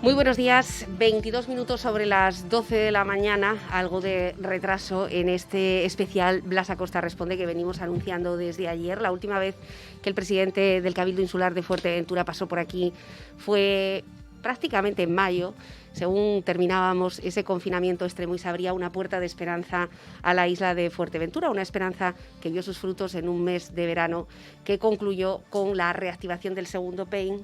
Muy buenos días, 22 minutos sobre las 12 de la mañana, algo de retraso en este especial Blas Acosta Responde que venimos anunciando desde ayer. La última vez que el presidente del Cabildo Insular de Fuerteventura pasó por aquí fue prácticamente en mayo, según terminábamos ese confinamiento extremo y se abría una puerta de esperanza a la isla de Fuerteventura, una esperanza que dio sus frutos en un mes de verano que concluyó con la reactivación del segundo PEIN,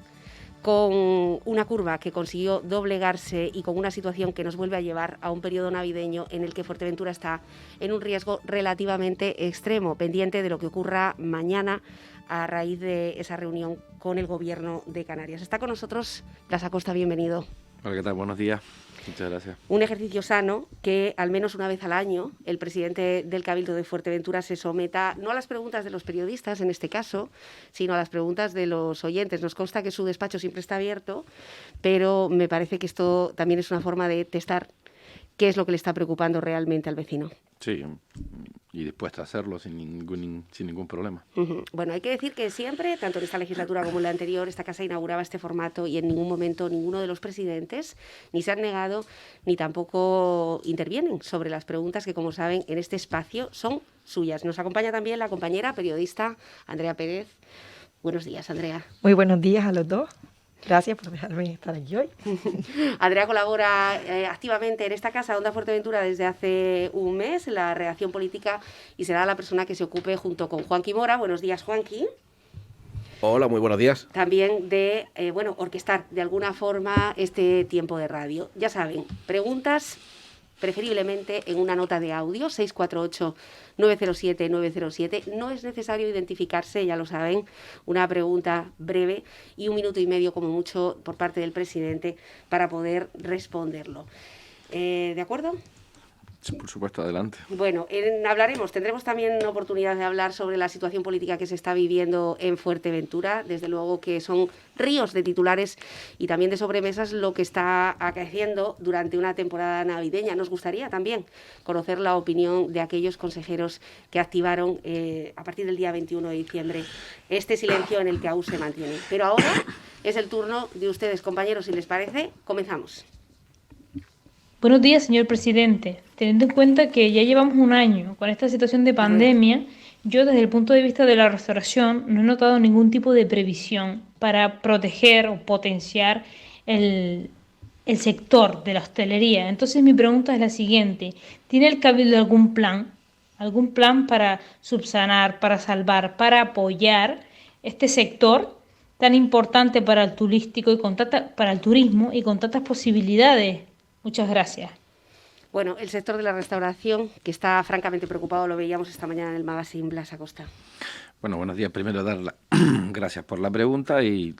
con una curva que consiguió doblegarse y con una situación que nos vuelve a llevar a un periodo navideño en el que Fuerteventura está en un riesgo relativamente extremo, pendiente de lo que ocurra mañana a raíz de esa reunión con el Gobierno de Canarias. Está con nosotros Blas Acosta, bienvenido. Hola, ¿qué tal? Buenos días. Muchas gracias. Un ejercicio sano que al menos una vez al año el presidente del Cabildo de Fuerteventura se someta no a las preguntas de los periodistas en este caso, sino a las preguntas de los oyentes. Nos consta que su despacho siempre está abierto, pero me parece que esto también es una forma de testar qué es lo que le está preocupando realmente al vecino. Sí, y dispuesta a hacerlo sin ningún problema. Bueno, hay que decir que siempre, tanto en esta legislatura como en la anterior, esta casa inauguraba este formato y en ningún momento ninguno de los presidentes ni se han negado ni tampoco intervienen sobre las preguntas que, como saben, en este espacio son suyas. Nos acompaña también la compañera periodista Andrea Pérez. Buenos días, Andrea. Muy buenos días a los dos. Gracias por dejarme estar aquí hoy. Andrea colabora activamente en esta casa, Onda Fuerteventura, desde hace un mes en la redacción política y será la persona que se ocupe junto con Juanqui Mora. Buenos días, Juanqui. Hola, muy buenos días. También de, orquestar de alguna forma este tiempo de radio. Ya saben, preguntas preferiblemente en una nota de audio, 648-907-907. No es necesario identificarse, ya lo saben, una pregunta breve y 1 minuto y medio como mucho por parte del presidente para poder responderlo. ¿De acuerdo? Sí, por supuesto, adelante. Bueno, tendremos también oportunidad de hablar sobre la situación política que se está viviendo en Fuerteventura, desde luego que son ríos de titulares y también de sobremesas lo que está acaeciendo durante una temporada navideña. Nos gustaría también conocer la opinión de aquellos consejeros que activaron a partir del día 21 de diciembre este silencio en el que aún se mantiene. Pero ahora es el turno de ustedes, compañeros, si les parece, comenzamos. Buenos días, señor presidente. Teniendo en cuenta que ya llevamos un año con esta situación de pandemia, yo desde el punto de vista de la restauración no he notado ningún tipo de previsión para proteger o potenciar el sector de la hostelería. Entonces mi pregunta es la siguiente: ¿tiene el Cabildo algún plan para subsanar, para salvar, para apoyar este sector tan importante para el turístico para el turismo y con tantas posibilidades? Muchas gracias. Bueno, el sector de la restauración, que está francamente preocupado, lo veíamos esta mañana en el magazine Blas Acosta. Bueno, buenos días. Primero, gracias por la pregunta. Y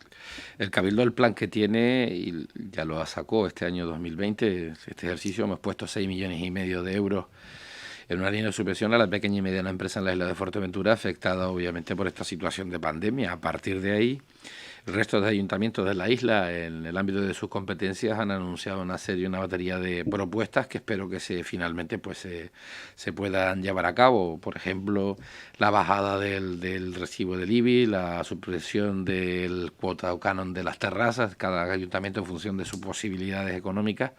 el Cabildo, el plan que tiene, y ya lo sacó este año 2020, este ejercicio hemos puesto 6,5 millones de euros en una línea de subvención a la pequeña y mediana empresa en la isla de Fuerteventura, afectada obviamente por esta situación de pandemia. A partir de ahí, el resto de ayuntamientos de la isla, en el ámbito de sus competencias, han anunciado una batería de propuestas que espero que finalmente se puedan llevar a cabo. Por ejemplo, la bajada del recibo del IBI, la supresión del cuota o canon de las terrazas. Cada ayuntamiento, en función de sus posibilidades económicas,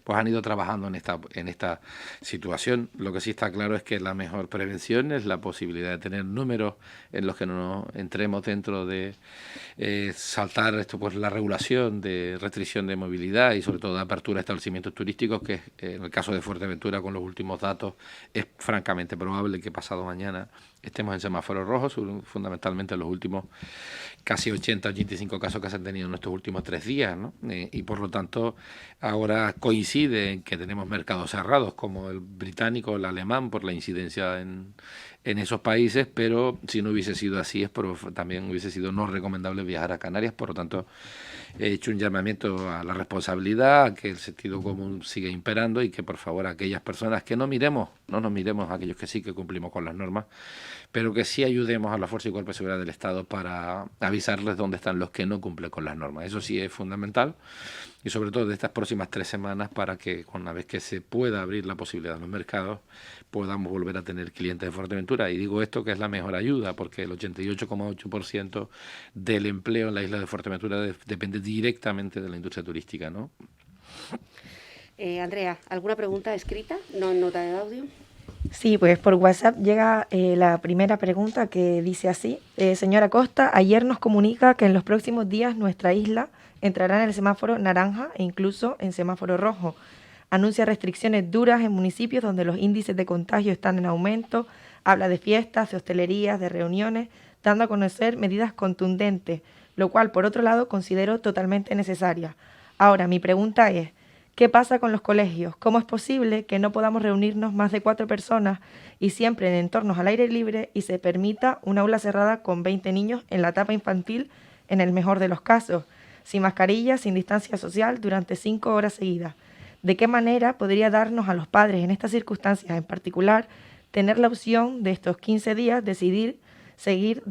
pues han ido trabajando en esta situación. Lo que sí está claro es que la mejor prevención es la posibilidad de tener números en los que no entremos dentro de saltar la regulación de restricción de movilidad y sobre todo de apertura de establecimientos turísticos, que en el caso de Fuerteventura, con los últimos datos, es francamente probable que pasado mañana estemos en semáforos rojos, fundamentalmente en los últimos casi 85 casos que se han tenido en estos últimos 3 días, ¿no? Y por lo tanto ahora coincide en que tenemos mercados cerrados como el británico o el alemán por la incidencia en esos países, pero si no hubiese sido así también hubiese sido no recomendable viajar a Canarias. Por lo tanto, he hecho un llamamiento a la responsabilidad, a que el sentido común siga imperando y que por favor aquellas personas que no miremos no nos miremos a aquellos que sí que cumplimos con las normas, pero que sí ayudemos a la Fuerza y Cuerpo de Seguridad del Estado para avisarles dónde están los que no cumplen con las normas. Eso sí es fundamental, y sobre todo de estas próximas 3 semanas, para que una vez que se pueda abrir la posibilidad de los mercados, podamos volver a tener clientes de Fuerteventura. Y digo esto que es la mejor ayuda, porque el 88,8% del empleo en la isla de Fuerteventura depende directamente de la industria turística, ¿no? Andrea, ¿alguna pregunta escrita? ¿No en nota de audio? Sí, pues por WhatsApp llega la primera pregunta, que dice así. Señora Costa, ayer nos comunica que en los próximos días nuestra isla entrará en el semáforo naranja e incluso en semáforo rojo. Anuncia restricciones duras en municipios donde los índices de contagio están en aumento. Habla de fiestas, de hostelerías, de reuniones, dando a conocer medidas contundentes, lo cual, por otro lado, considero totalmente necesaria. Ahora, mi pregunta es, ¿qué pasa con los colegios? ¿Cómo es posible que no podamos reunirnos más de 4 personas y siempre en entornos al aire libre y se permita un aula cerrada con 20 niños en la etapa infantil, en el mejor de los casos, sin mascarilla, sin distancia social, durante 5 horas seguidas? ¿De qué manera podría darnos a los padres en estas circunstancias en particular tener la opción de estos 15 días decidir seguir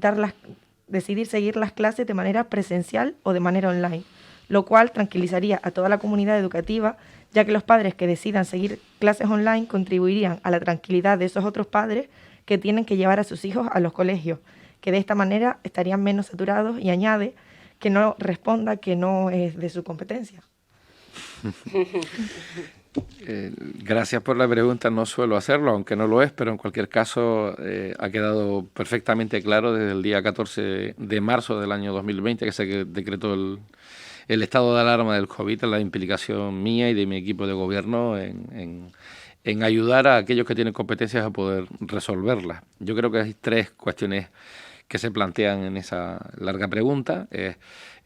las clases de manera presencial o de manera online? Lo cual tranquilizaría a toda la comunidad educativa, ya que los padres que decidan seguir clases online contribuirían a la tranquilidad de esos otros padres que tienen que llevar a sus hijos a los colegios, que de esta manera estarían menos saturados, y añade que no responda que no es de su competencia. Gracias por la pregunta. No suelo hacerlo, aunque no lo es, pero en cualquier caso ha quedado perfectamente claro desde el día 14 de marzo del año 2020 que se decretó el estado de alarma del COVID, la implicación mía y de mi equipo de gobierno en ayudar a aquellos que tienen competencias a poder resolverlas. Yo creo que hay 3 cuestiones que se plantean en esa larga pregunta. ¿Es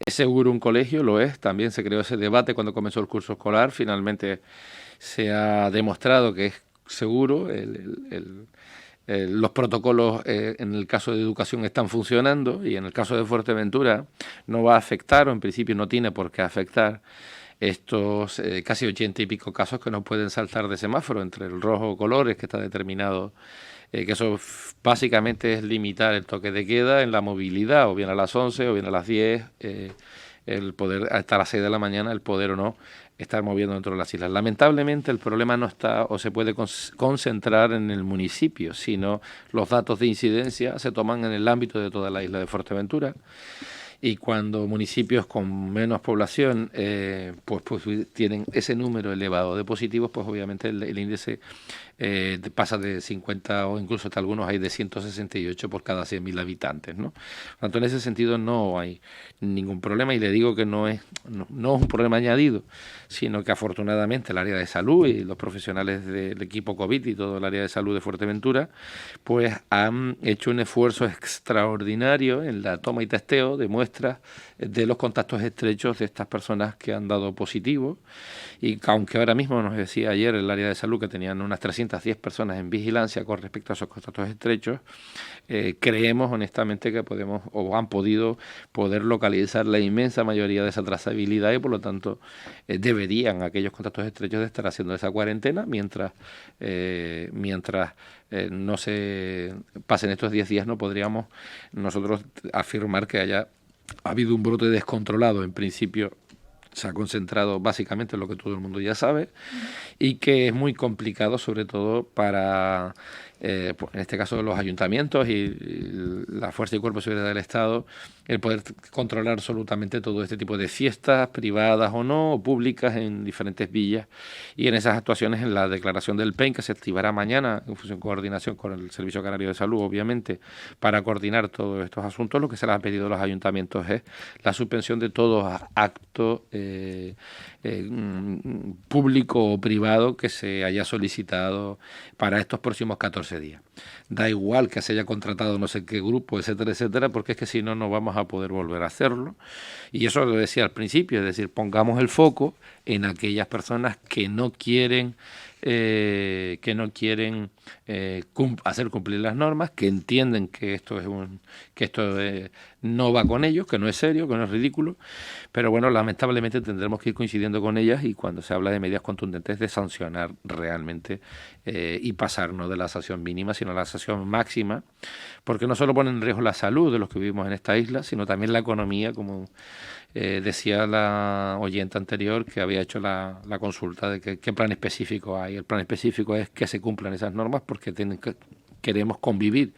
seguro un colegio? Lo es. También se creó ese debate cuando comenzó el curso escolar. Finalmente se ha demostrado que es seguro. Los protocolos en el caso de educación están funcionando, y en el caso de Fuerteventura no va a afectar, o en principio no tiene por qué afectar, estos casi 80 y pico casos que no pueden saltar de semáforo entre el rojo o colores, que está determinado, que eso básicamente es limitar el toque de queda en la movilidad, o bien a las 11 o bien a las 10, el poder hasta las 6 de la mañana, el poder o no estar moviendo dentro de las islas. Lamentablemente el problema no está o se puede concentrar en el municipio, sino los datos de incidencia se toman en el ámbito de toda la isla de Fuerteventura. Y cuando municipios con menos población pues tienen ese número elevado de positivos, pues obviamente el índice pasa de 50 o incluso hasta algunos hay de 168 por cada 100.000 habitantes, ¿no? Por tanto, en ese sentido no hay ningún problema, y le digo que no es un problema añadido, sino que afortunadamente el área de salud y los profesionales del equipo COVID y todo el área de salud de Fuerteventura pues han hecho un esfuerzo extraordinario en la toma y testeo de muestras de los contactos estrechos de estas personas que han dado positivo, y aunque ahora mismo nos decía ayer el área de salud que tenían unas 310 personas en vigilancia con respecto a esos contactos estrechos, creemos honestamente que podemos o han podido localizar la inmensa mayoría de esa trazabilidad, y por lo tanto deberían aquellos contactos estrechos de estar haciendo esa cuarentena mientras no se pasen estos 10 días. No podríamos nosotros afirmar que ha habido un brote descontrolado. En principio se ha concentrado básicamente en lo que todo el mundo ya sabe, y que es muy complicado, sobre todo para, en este caso, los ayuntamientos y la Fuerza y Cuerpo de Seguridad del Estado, el poder controlar absolutamente todo este tipo de fiestas, privadas o no, o públicas, en diferentes villas. Y en esas actuaciones, en la declaración del PEN, que se activará mañana en coordinación con el Servicio Canario de Salud, obviamente, para coordinar todos estos asuntos, lo que se les ha pedido a los ayuntamientos es la suspensión de todo acto público o privado que se haya solicitado para estos próximos 14 días. Da igual que se haya contratado no sé qué grupo, etcétera, etcétera, porque es que si no, no vamos a poder volver a hacerlo. Y eso lo decía al principio, es decir, pongamos el foco en aquellas personas que no quieren hacer cumplir las normas, que entienden que esto no va con ellos, que no es serio, que no es ridículo, pero bueno, lamentablemente tendremos que ir coincidiendo con ellas, y cuando se habla de medidas contundentes, de sancionar realmente y pasarnos de la sanción mínima, sino la sanción máxima, porque no solo pone en riesgo la salud de los que vivimos en esta isla, sino también la economía, como decía la oyente anterior que había hecho la consulta de qué plan específico hay. El plan específico es que se cumplan esas normas, porque queremos convivir,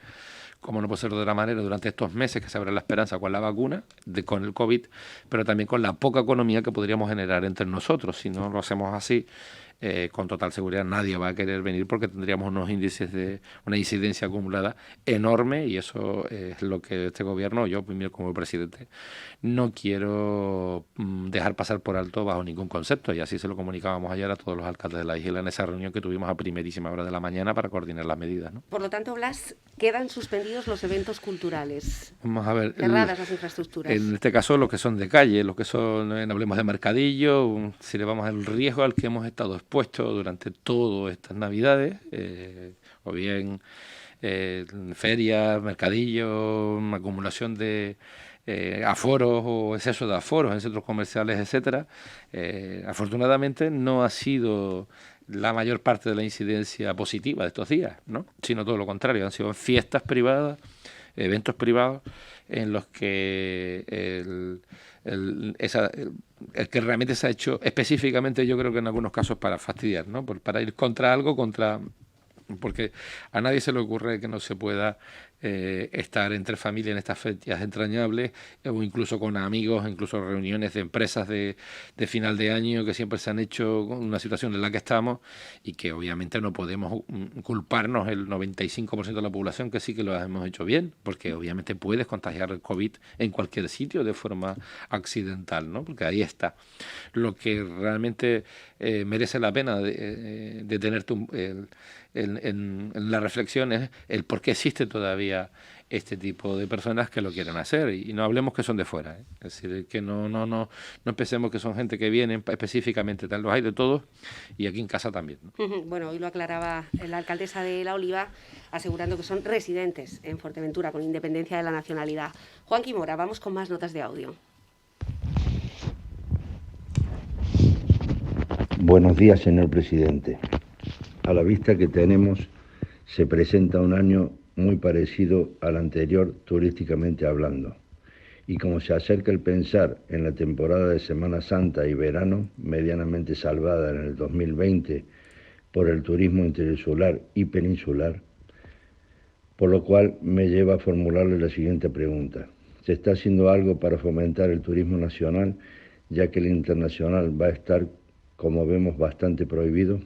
como no puede ser de otra manera, durante estos meses que se abre la esperanza con la vacuna, con el COVID, pero también con la poca economía que podríamos generar entre nosotros. Si no lo hacemos así, con total seguridad nadie va a querer venir, porque tendríamos unos índices de una incidencia acumulada enorme, y eso es lo que este gobierno, yo primero como presidente, no quiero dejar pasar por alto bajo ningún concepto, y así se lo comunicábamos ayer a todos los alcaldes de la isla en esa reunión que tuvimos a primerísima hora de la mañana para coordinar las medidas, ¿no? Por lo tanto, Blas, quedan suspendidos los eventos culturales. Vamos a ver. Cerradas las infraestructuras. En este caso, los que son de calle, los que son, hablemos de mercadillo, si le vamos al riesgo al que hemos estado expuestos durante todas estas Navidades, o bien ferias, mercadillos, acumulación de aforos o exceso de aforos en centros comerciales, etcétera. Afortunadamente no ha sido la mayor parte de la incidencia positiva de estos días, ¿no? Sino todo lo contrario, han sido fiestas privadas, eventos privados, en los que el que realmente se ha hecho específicamente, yo creo que en algunos casos para fastidiar, ¿no? Para ir contra algo, porque a nadie se le ocurre que no se pueda estar entre familia en estas fechas entrañables, o incluso con amigos, incluso reuniones de empresas de final de año que siempre se han hecho con una situación en la que estamos, y que obviamente no podemos culparnos el 95% de la población que sí que lo hemos hecho bien, porque obviamente puedes contagiar el COVID en cualquier sitio de forma accidental, ¿no? Porque ahí está. Lo que realmente merece la pena de detenerte en la reflexión es el por qué existe todavía este tipo de personas que lo quieren hacer, y no hablemos que son de fuera, ¿eh? Es decir, que no empecemos que son gente que viene específicamente, tal, los hay de todos, y aquí en casa también, ¿no? Bueno, hoy lo aclaraba la alcaldesa de La Oliva, asegurando que son residentes en Fuerteventura, con independencia de la nacionalidad. Juan Quimora, vamos con más notas de audio. Buenos días, señor presidente. A la vista que tenemos, se presenta un año muy parecido al anterior turísticamente hablando. Y como se acerca el pensar en la temporada de Semana Santa y verano, medianamente salvada en el 2020 por el turismo interinsular y peninsular, por lo cual me lleva a formularle la siguiente pregunta. ¿Se está haciendo algo para fomentar el turismo nacional, ya que el internacional va a estar, como vemos, bastante prohibido?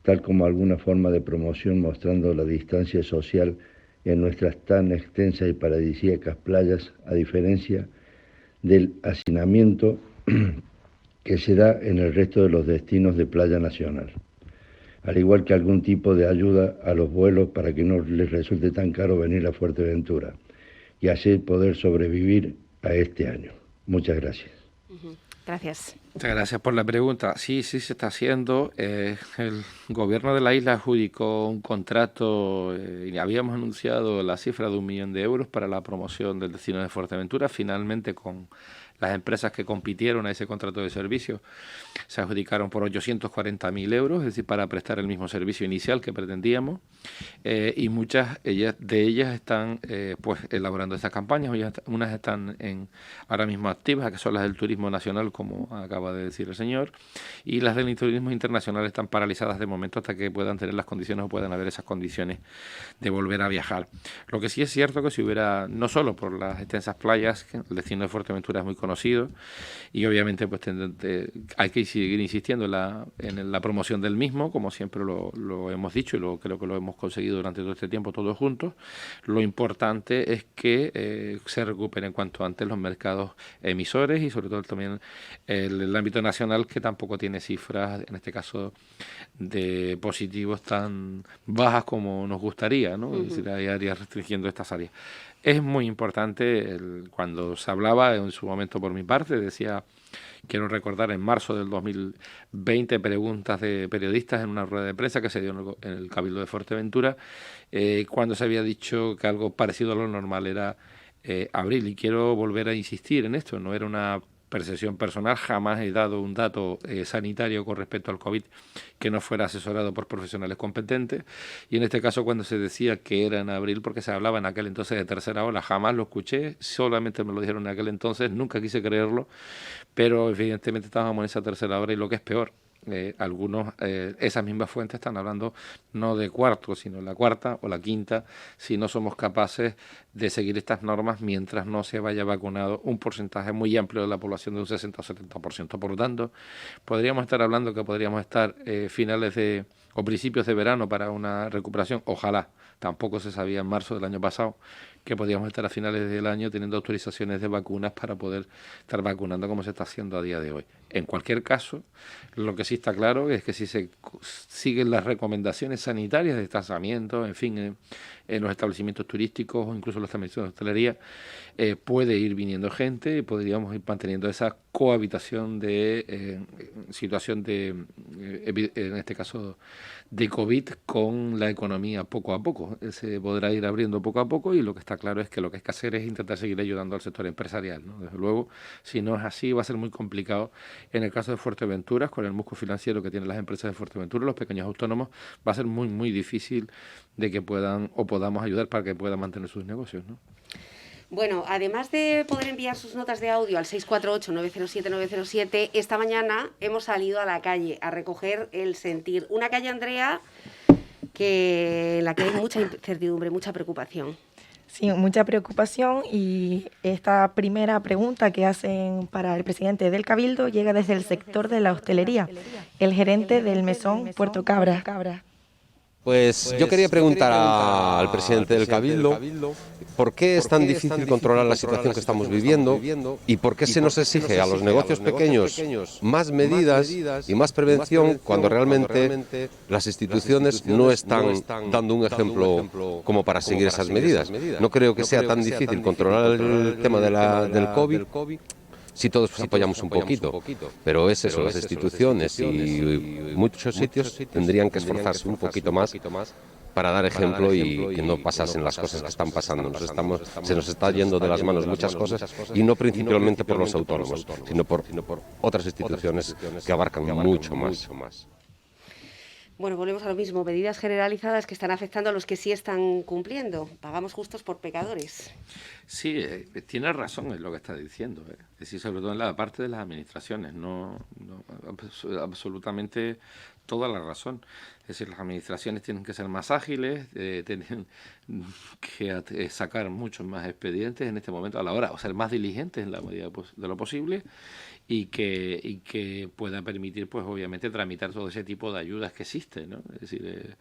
Tal como alguna forma de promoción mostrando la distancia social en nuestras tan extensas y paradisíacas playas, a diferencia del hacinamiento que se da en el resto de los destinos de playa nacional. Al igual que algún tipo de ayuda a los vuelos para que no les resulte tan caro venir a Fuerteventura y así poder sobrevivir a este año. Muchas gracias. Gracias. Muchas gracias por la pregunta. Sí, se está haciendo. El gobierno de la isla adjudicó un contrato y habíamos anunciado la cifra de 1 millón de euros para la promoción del destino de Fuerteventura. Finalmente, con las empresas que compitieron a ese contrato de servicio, se adjudicaron por 840.000 euros, es decir, para prestar el mismo servicio inicial que pretendíamos, y muchas de ellas están pues elaborando estas campañas. Unas están ahora mismo activas, que son las del turismo nacional, como acaba de decir el señor, y las del turismo internacional están paralizadas de momento hasta que puedan tener las condiciones o puedan haber esas condiciones de volver a viajar. Lo que sí es cierto que si hubiera, no solo por las extensas playas, que el destino de Fuerteventura es muy conocido, y obviamente pues hay que seguir insistiendo en la promoción del mismo, como siempre lo hemos dicho, y creo que lo hemos conseguido durante todo este tiempo todos juntos. Lo importante es que se recuperen cuanto antes los mercados emisores, y sobre todo también el ámbito nacional, que tampoco tiene cifras, en este caso, de positivos tan bajas como nos gustaría, ¿no? Es decir, hay áreas restringiendo estas áreas. Es muy importante, cuando se hablaba en su momento por mi parte, decía, quiero recordar en marzo del 2020 preguntas de periodistas en una rueda de prensa que se dio en el Cabildo de Fuerteventura, cuando se había dicho que algo parecido a lo normal era abril, y quiero volver a insistir en esto, no era una percepción personal, jamás he dado un dato sanitario con respecto al COVID que no fuera asesorado por profesionales competentes, y en este caso cuando se decía que era en abril, porque se hablaba en aquel entonces de tercera ola, jamás lo escuché, solamente me lo dijeron en aquel entonces, nunca quise creerlo, pero evidentemente estábamos en esa tercera ola, y lo que es peor, esas mismas fuentes están hablando no de cuarto, sino la cuarta o la quinta, si no somos capaces de seguir estas normas mientras no se vaya vacunado un porcentaje muy amplio de la población, de un 60 o 70%. Por lo tanto, podríamos estar hablando que podríamos estar finales de o principios de verano para una recuperación, ojalá. Tampoco se sabía en marzo del año pasado que podíamos estar a finales del año teniendo autorizaciones de vacunas para poder estar vacunando como se está haciendo a día de hoy. En cualquier caso, lo que sí está claro es que si se siguen las recomendaciones sanitarias de distanciamiento, en fin, en los establecimientos turísticos o incluso los establecimientos de hostelería, puede ir viniendo gente y podríamos ir manteniendo esa cohabitación de situación de, en este caso, de COVID con la economía poco a poco. Se podrá ir abriendo poco a poco, y lo que está claro es que lo que hay que hacer es intentar seguir ayudando al sector empresarial, ¿no? Desde luego, si no es así, va a ser muy complicado. En el caso de Fuerteventura, con el músculo financiero que tienen las empresas de Fuerteventura, los pequeños autónomos, va a ser muy, muy difícil de que puedan o podamos ayudar para que puedan mantener sus negocios, ¿no? Bueno, además de poder enviar sus notas de audio al 648-907-907, esta mañana hemos salido a la calle a recoger el sentir. Una calle, Andrea, en la que hay mucha incertidumbre, mucha preocupación. Sí, mucha preocupación, y esta primera pregunta que hacen para el presidente del Cabildo llega desde el sector de la hostelería, el gerente del mesón Puerto Cabra. Pues yo quería preguntar al presidente del Cabildo por qué es tan difícil controlar la situación que estamos viviendo y por qué se nos exige a los negocios pequeños más medidas y más prevención cuando realmente las instituciones no están dando un ejemplo como para seguir esas medidas. No creo que sea tan difícil controlar el tema del COVID si todos apoyamos un poquito, pero es eso, las instituciones y muchos sitios tendrían que esforzarse un poquito más para dar ejemplo y que no pasasen las cosas que están pasando. Se nos está yendo de las manos muchas cosas, y no principalmente por los autónomos, sino por otras instituciones que abarcan mucho más. Bueno, volvemos a lo mismo, medidas generalizadas que están afectando a los que sí están cumpliendo. Pagamos justos por pecadores. Sí, tiene razón en lo que está diciendo. Es decir, sobre todo en la parte de las administraciones, absolutamente toda la razón. Es decir, las administraciones tienen que ser más ágiles, tienen que sacar muchos más expedientes en este momento a la hora, o ser más diligentes en la medida de lo posible, y que pueda permitir, pues obviamente, tramitar todo ese tipo de ayudas que existen, ¿no? Es decir,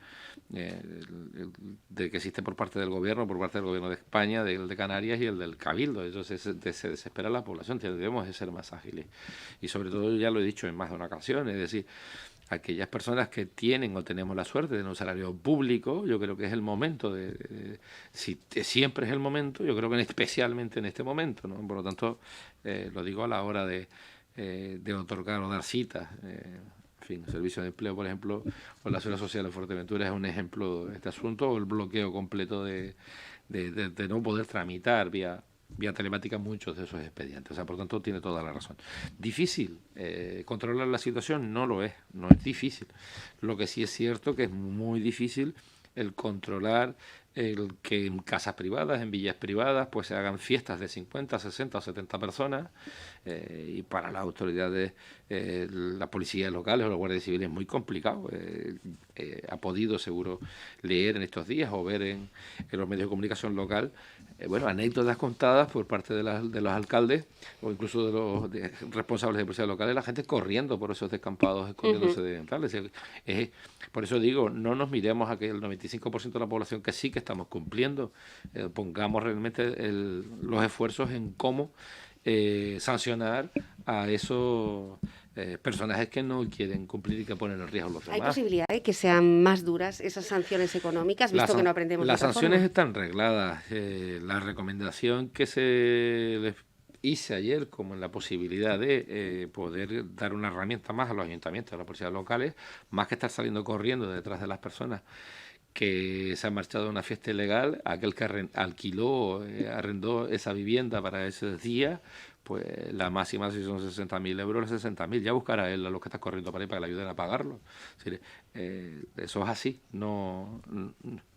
de que existe por parte del gobierno de España, del de Canarias y el del Cabildo. Eso se desespera la población, debemos de ser más ágiles. Y sobre todo, ya lo he dicho en más de una ocasión, es decir, aquellas personas que tienen o tenemos la suerte de tener un salario público, yo creo que es el momento siempre es el momento, yo creo que especialmente en este momento, ¿no? Por lo tanto, lo digo a la hora de otorgar o dar citas. En fin, el servicio de empleo, por ejemplo, o la Seguridad Social de Fuerteventura es un ejemplo de este asunto, o el bloqueo completo de no poder tramitar vía telemática muchos de esos expedientes. O sea, por lo tanto, tiene toda la razón. ¿Difícil controlar la situación? No es difícil. Lo que sí es cierto que es muy difícil el controlar el que en casas privadas, en villas privadas, pues se hagan fiestas de 50, 60 o 70 personas, y para las autoridades, la policía locales o la Guardia Civil es muy complicado. Ha podido seguro leer en estos días o ver en los medios de comunicación local anécdotas contadas por parte de los alcaldes o incluso de los responsables de policía locales, la gente corriendo por esos descampados, escondiéndose de tal. Por eso digo, no nos miremos a que el 95% de la población que sí que estamos cumpliendo, pongamos realmente los esfuerzos en cómo sancionar a esos personajes que no quieren cumplir y que ponen en riesgo a los demás. ¿Hay posibilidad de que sean más duras esas sanciones económicas, visto que no aprendemos de Las otra sanciones forma? están regladas. La recomendación que se les hice ayer, como en la posibilidad de poder dar una herramienta más a los ayuntamientos, a las policías locales, más que estar saliendo corriendo detrás de las personas que se han marchado a una fiesta ilegal, aquel que alquiló, arrendó esa vivienda para esos días, pues la máxima, si son 60.000 euros, 60.000. Ya buscará él a los que están corriendo para ahí para que le ayuden a pagarlo. Es decir, eso es así, no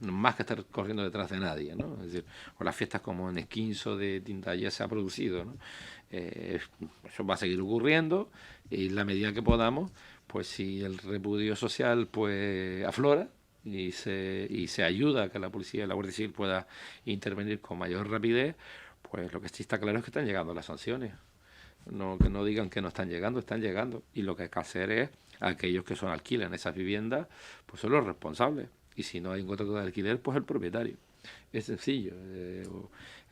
más que estar corriendo detrás de nadie, ¿no? Es decir, o las fiestas como en Esquinzo de Tintallé se ha producido, ¿no? Eso va a seguir ocurriendo y en la medida que podamos, pues si el repudio social pues aflora, y se ayuda a que la policía y la Guardia Civil pueda intervenir con mayor rapidez, pues lo que sí está claro es que están llegando las sanciones. No, que no digan que no están llegando, están llegando. Y lo que hay que hacer es, aquellos que alquilan esas viviendas, pues son los responsables. Y si no hay un contrato de alquiler, pues el propietario. Es sencillo.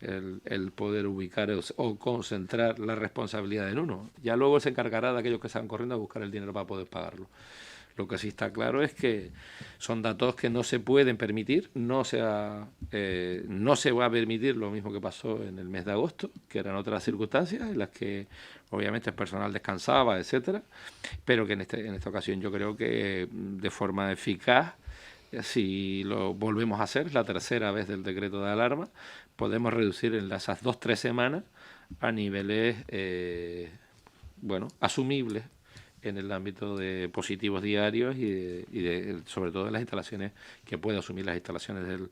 El poder ubicar o concentrar la responsabilidad en uno. Ya luego se encargará de aquellos que están corriendo a buscar el dinero para poder pagarlo. Lo que sí está claro es que son datos que no se pueden permitir, no se va a permitir lo mismo que pasó en el mes de agosto, que eran otras circunstancias en las que obviamente el personal descansaba, etcétera, pero que en esta ocasión yo creo que de forma eficaz, si lo volvemos a hacer, la tercera vez del decreto de alarma, podemos reducir en esas 2-3 semanas a niveles asumibles en el ámbito de positivos diarios y sobre todo de las instalaciones que puede asumir las instalaciones del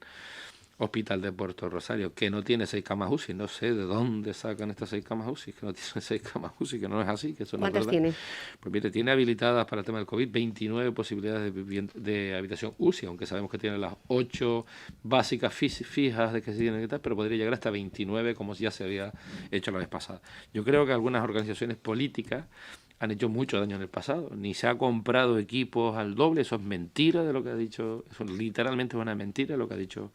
Hospital de Puerto Rosario, que no tiene 6 camas UCI. No sé de dónde sacan estas 6 camas UCI, que no tiene 6 camas UCI, que no es así, que eso no es verdad. ¿Cuántas tiene? Pues mire, tiene habilitadas para el tema del COVID 29 posibilidades de habitación UCI, aunque sabemos que tiene las 8 básicas fijas de que se tienen que estar, pero podría llegar hasta 29 como ya se había hecho la vez pasada. Yo creo que algunas organizaciones políticas han hecho mucho daño en el pasado. Ni se ha comprado equipos al doble, eso es mentira de lo que ha dicho, eso literalmente es una mentira lo que ha dicho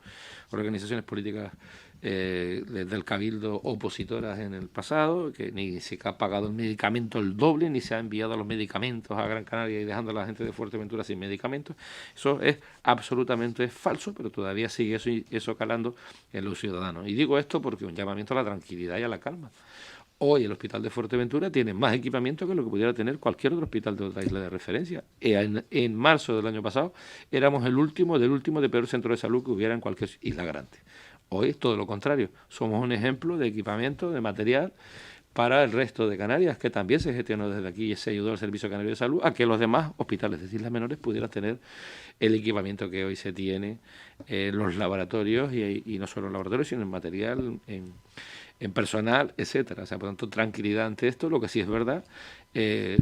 organizaciones políticas del Cabildo opositoras en el pasado, que ni se ha pagado el medicamento el doble, ni se ha enviado los medicamentos a Gran Canaria y dejando a la gente de Fuerteventura sin medicamentos. Eso es absolutamente falso, pero todavía sigue eso calando en los ciudadanos. Y digo esto porque un llamamiento a la tranquilidad y a la calma. Hoy el hospital de Fuerteventura tiene más equipamiento que lo que pudiera tener cualquier otro hospital de otra isla de referencia. En marzo del año pasado éramos el último de peor centro de salud que hubiera en cualquier isla grande. Hoy es todo lo contrario. Somos un ejemplo de equipamiento, de material para el resto de Canarias, que también se gestionó desde aquí y se ayudó al Servicio Canario de Salud a que los demás hospitales de islas menores pudieran tener el equipamiento que hoy se tiene en los laboratorios y no solo en laboratorios, sino en material, en personal, etcétera. O sea, por tanto, tranquilidad ante esto, lo que sí es verdad,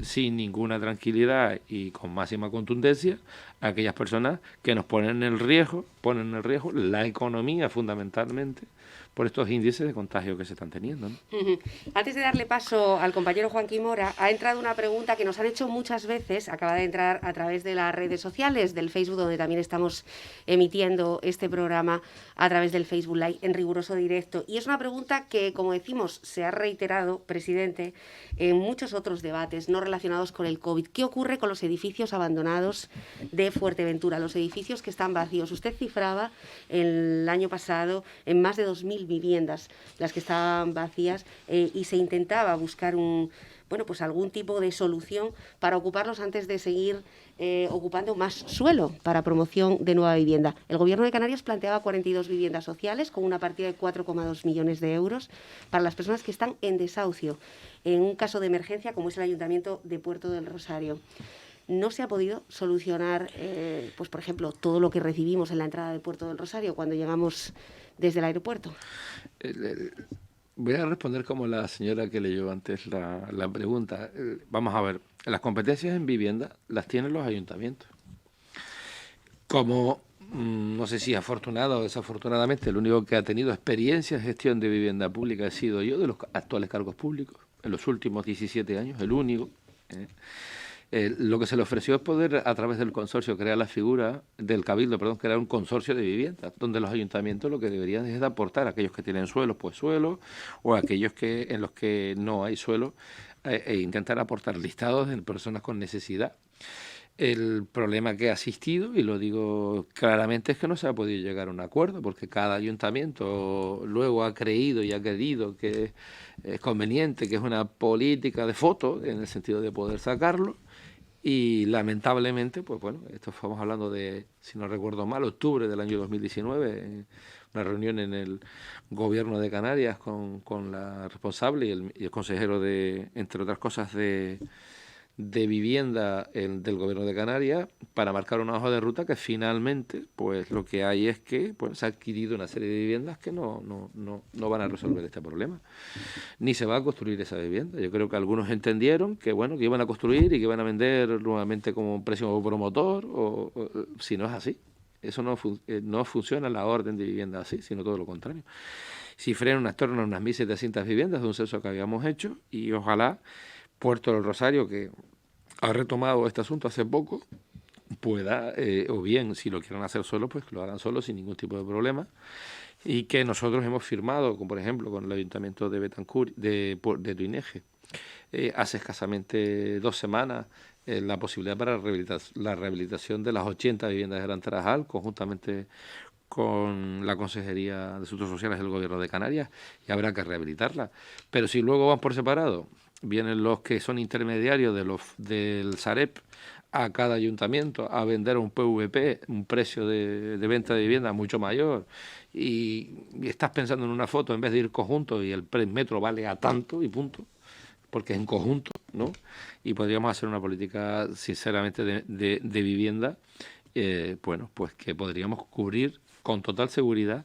sin ninguna tranquilidad y con máxima contundencia, a aquellas personas que nos ponen en riesgo la economía fundamentalmente por estos índices de contagio que se están teniendo, ¿no? Antes de darle paso al compañero Joaquín Mora, ha entrado una pregunta que nos han hecho muchas veces, acaba de entrar a través de las redes sociales, del Facebook, donde también estamos emitiendo este programa a través del Facebook Live en riguroso directo. Y es una pregunta que, como decimos, se ha reiterado, presidente, en muchos otros debates no relacionados con el COVID. ¿Qué ocurre con los edificios abandonados de Fuerteventura, los edificios que están vacíos? Usted cifraba el año pasado en más de 2.000 viviendas las que estaban vacías y se intentaba buscar algún tipo de solución para ocuparlos antes de seguir ocupando más suelo para promoción de nueva vivienda. El Gobierno de Canarias planteaba 42 viviendas sociales con una partida de 4,2 millones de euros para las personas que están en desahucio en un caso de emergencia como es el Ayuntamiento de Puerto del Rosario. No se ha podido solucionar, por ejemplo, todo lo que recibimos en la entrada de Puerto del Rosario cuando llegamos desde el aeropuerto. Voy a responder como la señora que leyó antes la pregunta. Vamos a ver, las competencias en vivienda las tienen los ayuntamientos. Como, no sé si afortunada o desafortunadamente, el único que ha tenido experiencia en gestión de vivienda pública he sido yo, de los actuales cargos públicos, en los últimos 17 años, el único. Lo que se le ofreció es poder, a través del consorcio, crear la figura del Cabildo, crear un consorcio de viviendas, donde los ayuntamientos lo que deberían es de aportar a aquellos que tienen suelos, pues suelos, o a aquellos en los que no hay suelo, e intentar aportar listados de personas con necesidad. El problema que ha existido, y lo digo claramente, es que no se ha podido llegar a un acuerdo, porque cada ayuntamiento luego ha creído y ha querido que es conveniente, que es una política de foto, en el sentido de poder sacarlo, y lamentablemente, pues bueno, esto estamos hablando de, si no recuerdo mal, octubre del año 2019, una reunión en el gobierno de Canarias con la responsable y el consejero de, entre otras cosas, de vivienda del gobierno de Canarias, para marcar una hoja de ruta que finalmente, pues lo que hay es que se ha adquirido una serie de viviendas que no van a resolver este problema, ni se va a construir esa vivienda. Yo creo que algunos entendieron que que iban a construir y que iban a vender nuevamente como un precio promotor, o si no es así. Eso no funciona la orden de vivienda así, sino todo lo contrario. Si frenan unas tornas, unas 1.700 viviendas de un censo que habíamos hecho, y ojalá Puerto del Rosario, que ha retomado este asunto hace poco, pueda, o bien, si lo quieren hacer solo, pues que lo hagan solo sin ningún tipo de problema, y que nosotros hemos firmado, como por ejemplo con el Ayuntamiento de Betancur, de Tuineje, hace escasamente 2 semanas, la posibilidad para la rehabilitación de las 80 viviendas de Gran Tarajal, conjuntamente con la Consejería de Asuntos Sociales del Gobierno de Canarias, y habrá que rehabilitarla. Pero si luego van por separado, vienen los que son intermediarios del Sareb a cada ayuntamiento a vender un PVP, un precio de venta de vivienda mucho mayor, y estás pensando en una foto en vez de ir conjunto y el metro vale a tanto y punto, porque es en conjunto, ¿no? Y podríamos hacer una política, sinceramente, de vivienda, pues que podríamos cubrir con total seguridad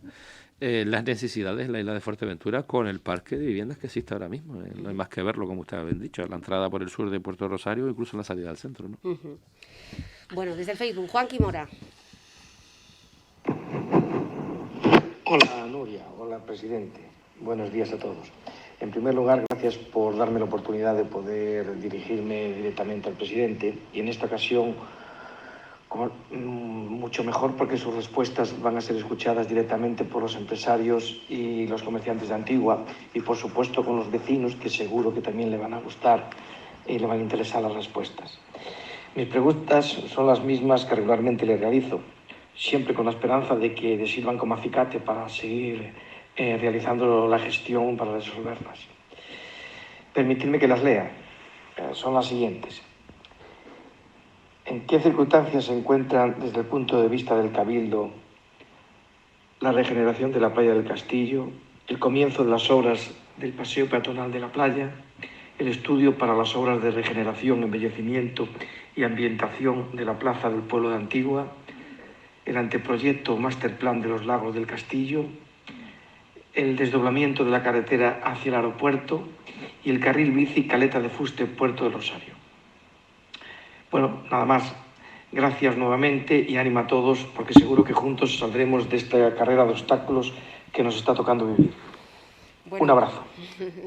las necesidades de la isla de Fuerteventura con el parque de viviendas que existe ahora mismo. No hay más que verlo, como ustedes habían dicho, la entrada por el sur de Puerto Rosario, incluso en la salida del centro, ¿no? Bueno, desde el Facebook, Juan Quimora. Hola, Nuria. Hola, presidente. Buenos días a todos. En primer lugar, gracias por darme la oportunidad de poder dirigirme directamente al presidente, y en esta ocasión mucho mejor, porque sus respuestas van a ser escuchadas directamente por los empresarios y los comerciantes de Antigua, y por supuesto con los vecinos, que seguro que también le van a gustar y le van a interesar las respuestas. Mis preguntas son las mismas que regularmente le realizo, siempre con la esperanza de que le sirvan como acicate para seguir realizando la gestión para resolverlas. Permitidme que las lea. Son las siguientes. ¿En qué circunstancias se encuentran, desde el punto de vista del Cabildo, la regeneración de la playa del Castillo, el comienzo de las obras del paseo peatonal de la playa, el estudio para las obras de regeneración, embellecimiento y ambientación de la plaza del pueblo de Antigua, el anteproyecto Master Plan de los lagos del Castillo, el desdoblamiento de la carretera hacia el aeropuerto y el carril bici Caleta de Fuste, Puerto del Rosario? Bueno, nada más. Gracias nuevamente y ánimo a todos, porque seguro que juntos saldremos de esta carrera de obstáculos que nos está tocando vivir. Un abrazo.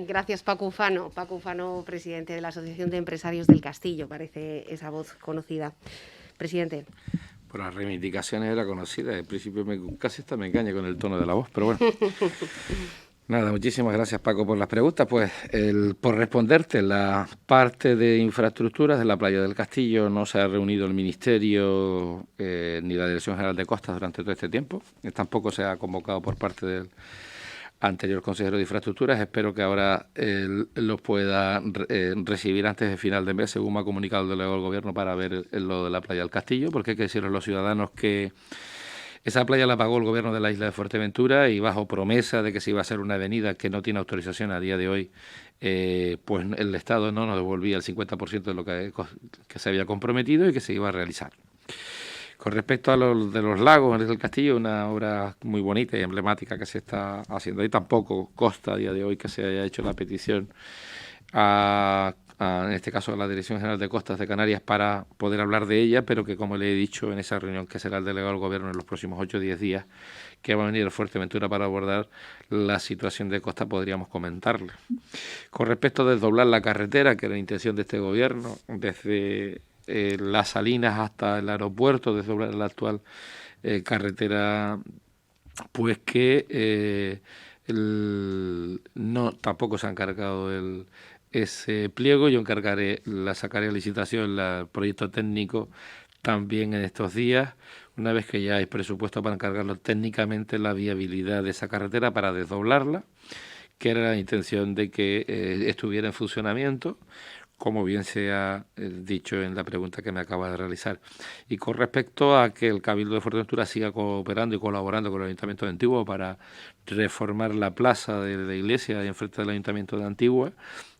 Gracias, Paco Ufano. Paco Ufano, presidente de la Asociación de Empresarios del Castillo. Parece esa voz conocida. Presidente. Por las reivindicaciones era conocida. Al principio casi hasta me engaña con el tono de la voz, pero bueno. Nada, muchísimas gracias, Paco, por las preguntas. Pues por responderte, la parte de infraestructuras de la playa del Castillo no se ha reunido el Ministerio ni la Dirección General de Costas durante todo este tiempo. Tampoco se ha convocado por parte del anterior consejero de Infraestructuras. Espero que ahora los pueda recibir antes de final de mes, según me ha comunicado el delegado del Gobierno, para ver lo de la playa del Castillo, porque hay que decirle a los ciudadanos que esa playa la pagó el Gobierno de la isla de Fuerteventura, y bajo promesa de que se iba a hacer una avenida que no tiene autorización a día de hoy, pues el Estado no nos devolvía el 50% de lo que se había comprometido y que se iba a realizar. Con respecto a los de los lagos en el Castillo, una obra muy bonita y emblemática que se está haciendo ahí, tampoco consta a día de hoy que se haya hecho la petición en este caso a la Dirección General de Costas de Canarias para poder hablar de ella, pero que, como le he dicho en esa reunión que será el delegado del Gobierno en los próximos 8 o 10 días, que va a venir a Fuerteventura para abordar la situación de costa, podríamos comentarle. Con respecto a desdoblar la carretera, que era la intención de este Gobierno, desde Las Salinas hasta el aeropuerto, desdoblar la actual carretera, pues que tampoco se ha encargado ese pliego. Yo sacaré a licitación el proyecto técnico también en estos días, una vez que ya hay presupuesto para encargarlo técnicamente la viabilidad de esa carretera para desdoblarla, que era la intención de que estuviera en funcionamiento, como bien se ha dicho en la pregunta que me acaba de realizar. Y con respecto a que el Cabildo de Fuerteventura siga cooperando y colaborando con el Ayuntamiento de Antigua para reformar la plaza de la iglesia enfrente del Ayuntamiento de Antigua,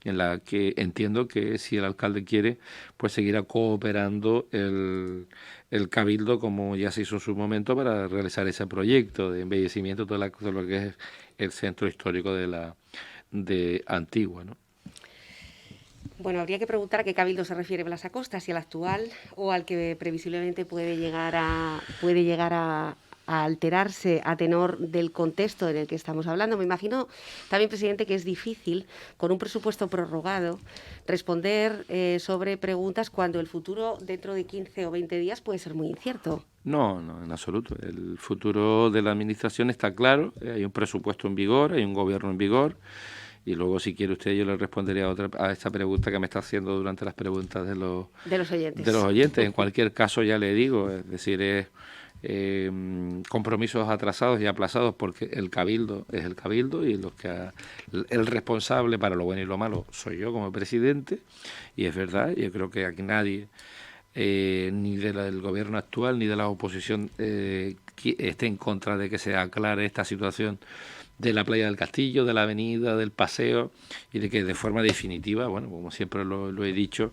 en la que entiendo que si el alcalde quiere, pues seguirá cooperando el Cabildo, como ya se hizo en su momento, para realizar ese proyecto de embellecimiento de todo lo que es el centro histórico de Antigua, ¿no? Bueno, habría que preguntar a qué cabildo se refiere Blas Acosta, si al actual o al que previsiblemente puede llegar a alterarse a tenor del contexto en el que estamos hablando. Me imagino también, presidente, que es difícil, con un presupuesto prorrogado, responder sobre preguntas cuando el futuro dentro de 15 o 20 días puede ser muy incierto. No, en absoluto. El futuro de la Administración está claro. Hay un presupuesto en vigor, hay un gobierno en vigor. Y luego, si quiere usted, yo le responderé a esta pregunta que me está haciendo durante las preguntas de los oyentes. En cualquier caso, ya le digo, es decir, compromisos atrasados y aplazados, porque el Cabildo es el Cabildo y el responsable para lo bueno y lo malo soy yo como presidente. Y es verdad, yo creo que aquí nadie, ni del gobierno actual ni de la oposición, esté en contra de que se aclare esta situación de la playa del Castillo, de la avenida, del paseo, y de que de forma definitiva, bueno, como siempre lo he dicho,